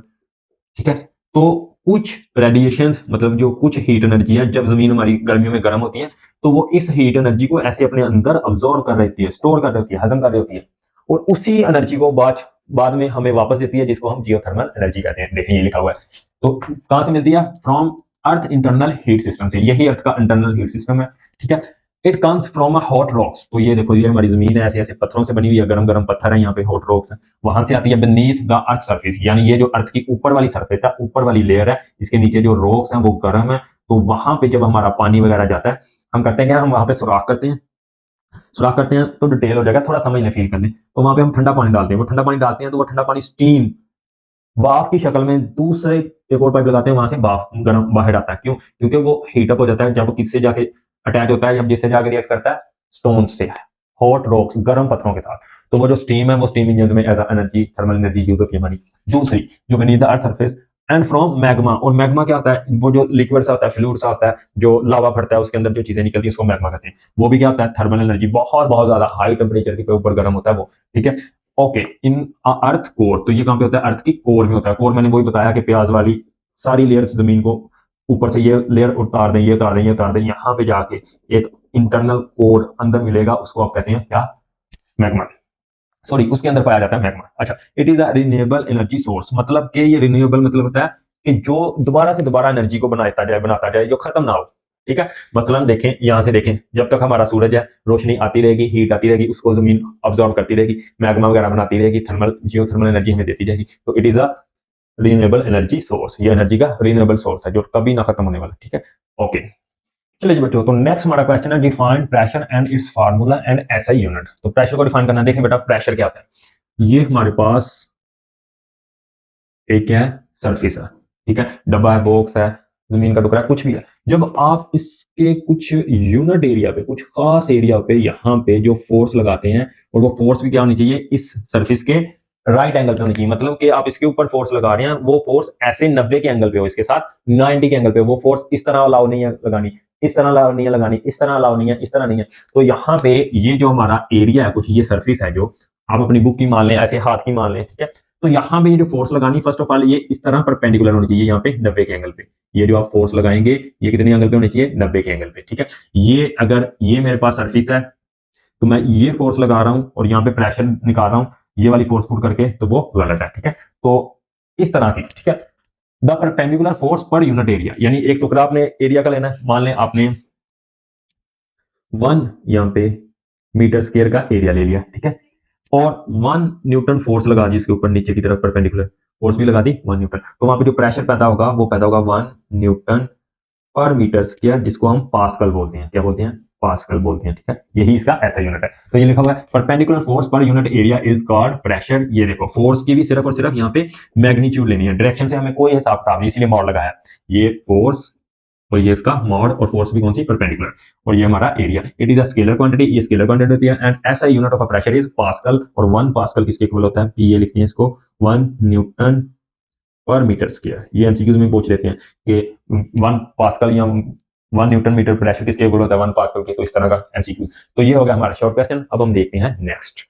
ठीक है, तो कुछ रेडिएशन, मतलब जो कुछ हीट एनर्जी है, जब जमीन हमारी गर्मियों में गर्म होती है तो वो इस हीट एनर्जी को ऐसे अपने अंदर अब्सॉर्ब कर रही है, स्टोर कर रही होती है, हजम कर रही होती है, और उसी एनर्जी को बाद में हमें वापस देती है, जिसको हम जियोथर्मल एनर्जी कहते हैं। देखिए ये लिखा हुआ है, तो कहां से मिलती है, from earth internal heat system से, यही अर्थ का इंटरनल हीट सिस्टम है, ठीक है। It comes from a hot rocks, तो ये देखो ये हमारी जमीन है, ऐसे ऐसे पत्थरों से बनी हुई है, गरम गरम पत्थर है यहाँ पे, हॉट रॉक्स है, वहां से आती है beneath द अर्थ सरफेस, यानी ये जो अर्थ की ऊपर वाली सरफेस है, ऊपर वाली लेयर है, इसके नीचे जो रॉक्स हैं वो गर्म है, तो वहां पे जब हमारा पानी वगैरह जाता है, हम करते हैं क्या, हम वहां पे सुराख करते हैं, सुराख करते हैं तो डिटेल हो जाएगा, थोड़ा समझ लें फील कर लें, तो वहां पे हम ठंडा पानी डालते हैं, वो ठंडा पानी डालते हैं तो वो ठंडा पानी स्टीम भाप की शक्ल में दूसरे एक और पाइप लगाते हैं, वहां से भाप गर्म बाहर आता है, क्यों, क्योंकि वो हीटअप हो जाता है, जब किससे जाके अटैच होता है, जब जिससे जाके रिएक्ट करता है, स्टोन से, हॉट रॉक्स, गर्म पत्थरों के साथ, तो वो जो स्टीम है वो स्टीम इंजन में as energy, thermal energy use होती है हमारी। दूसरी, जो beneath the earth surface and from magma, और मैग्मा क्या होता है, वो जो लिक्विड सा होता है, फ्लूइड सा होता है, जो लावा फटता है उसके अंदर जो चीजें निकलती है उसको मैग्मा कहते हैं, वो भी क्या होता है, थर्मल एनर्जी, बहुत बहुत ज्यादा हाई टेम्परेचर के ऊपर गर्म होता है वो, ठीक है। ओके, इन अर्थ कोर, तो ये कहां पे होता है, अर्थ की कोर में होता है। कोर मैंने वही बताया कि प्याज वाली सारी लेयर्स जमीन को ऊपर से ये लेयर उतार दें, ये उतार दें, ये उतार दें, यहाँ पे जाके एक इंटरनल कोर अंदर मिलेगा, उसको आप कहते हैं क्या? मैग्मा। सॉरी, उसके अंदर पाया जाता है मैग्मा। अच्छा, it is a renewable energy source, मतलब कि ये रिन्यूएबल मतलब होता है कि जो दोबारा से दोबारा एनर्जी को बनाता जाए, जो खत्म ना हो। ठीक है, मसलन देखें, यहां से देखें, जब तक हमारा सूरज है, रोशनी आती रहेगी, हीट आती रहेगी, उसको जमीन ऑब्जॉर्व करती रहेगी, मैग्मा वगैरह बनाती रहेगी, थर्मल जियो थर्मल एनर्जी हमें देती रहेगी। तो it is a renewable energy source, ये एनर्जी का रिन्यूएबल सोर्स है जो कभी ना खत्म होने वाला। ठीक है, ओके। चलिए जी बच्चों, तो नेक्स्ट हमारा क्वेश्चन है define pressure and it's formula and SI unit. तो प्रेशर को डिफाइन करना है। देखें बेटा, प्रेशर क्या होता है? ये हमारे पास एक क्या है? सरफेस है। ठीक है, डब्बा है, बॉक्स है, जमीन का टुकड़ा है, कुछ भी है। जब आप इसके कुछ यूनिट एरिया पे, कुछ खास एरिया पे, यहाँ पे जो फोर्स लगाते हैं, और वो फोर्स भी क्या होनी चाहिए? इस सरफेस के राइट एंगल पे होनी चाहिए। मतलब कि आप इसके ऊपर फोर्स लगा रहे हैं, वो फोर्स ऐसे 90 के एंगल पे हो, इसके साथ 90 के एंगल पे। वो फोर्स इस तरह अलाउ नहीं है लगानी, इस तरह अलाउ नहीं है लगानी, इस तरह अलाउ नहीं है, इस तरह नहीं है। तो यहाँ पे ये जो हमारा एरिया है, कुछ ये सरफेस है, जो आप अपनी बुक की मान लें, ऐसे हाथ की मान लें। ठीक है, तो यहाँ पे ये जो फोर्स लगानी, फर्स्ट ऑफ ऑल ये इस तरह परपेंडिकुलर होनी चाहिए, यहाँ पे 90 के एंगल पे। ये जो आप फोर्स लगाएंगे, ये कितने एंगल पे होनी चाहिए? 90 के एंगल पे। ठीक है, ये अगर ये मेरे पास सरफेस है, तो मैं ये फोर्स लगा रहा हूं और यहाँ पे प्रेशर निकाल रहा हूं, ये वाली फोर्स पुट करके, तो वो गलत है। ठीक है, तो इस तरह की। ठीक है, the perpendicular force per unit area, यानी एक टुकड़ा आपने एरिया का लेना है। मान लें आपने 1 यहाँ पे मीटर स्क्वायर का एरिया ले लिया। ठीक है, और 1 न्यूटन फोर्स लगा दी इसके ऊपर, नीचे की तरफ परपेंडिकुलर फोर्स भी लगा दी 1 न्यूटन। तो वहां पे जो प्रेशर पैदा होगा, वो पैदा होगा 1 न्यूटन पर मीटर स्क्वायर, जिसको हम पास्कल बोलते हैं। क्या बोलते हैं? पास्कल बोलते हैं। ठीक है, यही इसका ऐसा यूनिट है। तो ये लिखा हुआ है perpendicular force per unit area is called pressure. ये देखो, फोर्स की भी सिर्फ और सिर्फ यहाँ पे मैग्नीट्यूड लेनी है, डायरेक्शन से हमें कोई हिसाब किताब नहीं, इसलिए मॉड लगाया। ये फोर्स और ये इसका मॉड, और फोर्स भी कौन सी? परपेंडिकुलर। और ये हमारा area, it is a scalar quantity, ये स्केलर क्वांटिटी होती है। एंड ऐसा unit of pressure is pascal, और 1 पास्कल किसके इक्वल होता है? ये लिखते हैं इसको 1 न्यूटन पर मीटर स्क्वायर। ये एमसीक्यूज में पूछ लेते हैं कि 1 पास्कल या 1 न्यूटन मीटर प्रेशर किसके इक्वल होता है? 1 पास्कल के। तो इस तरह का एमसीक्यू। तो ये हो गया हमारा शॉर्ट क्वेश्चन। अब हम देखते हैं नेक्स्ट।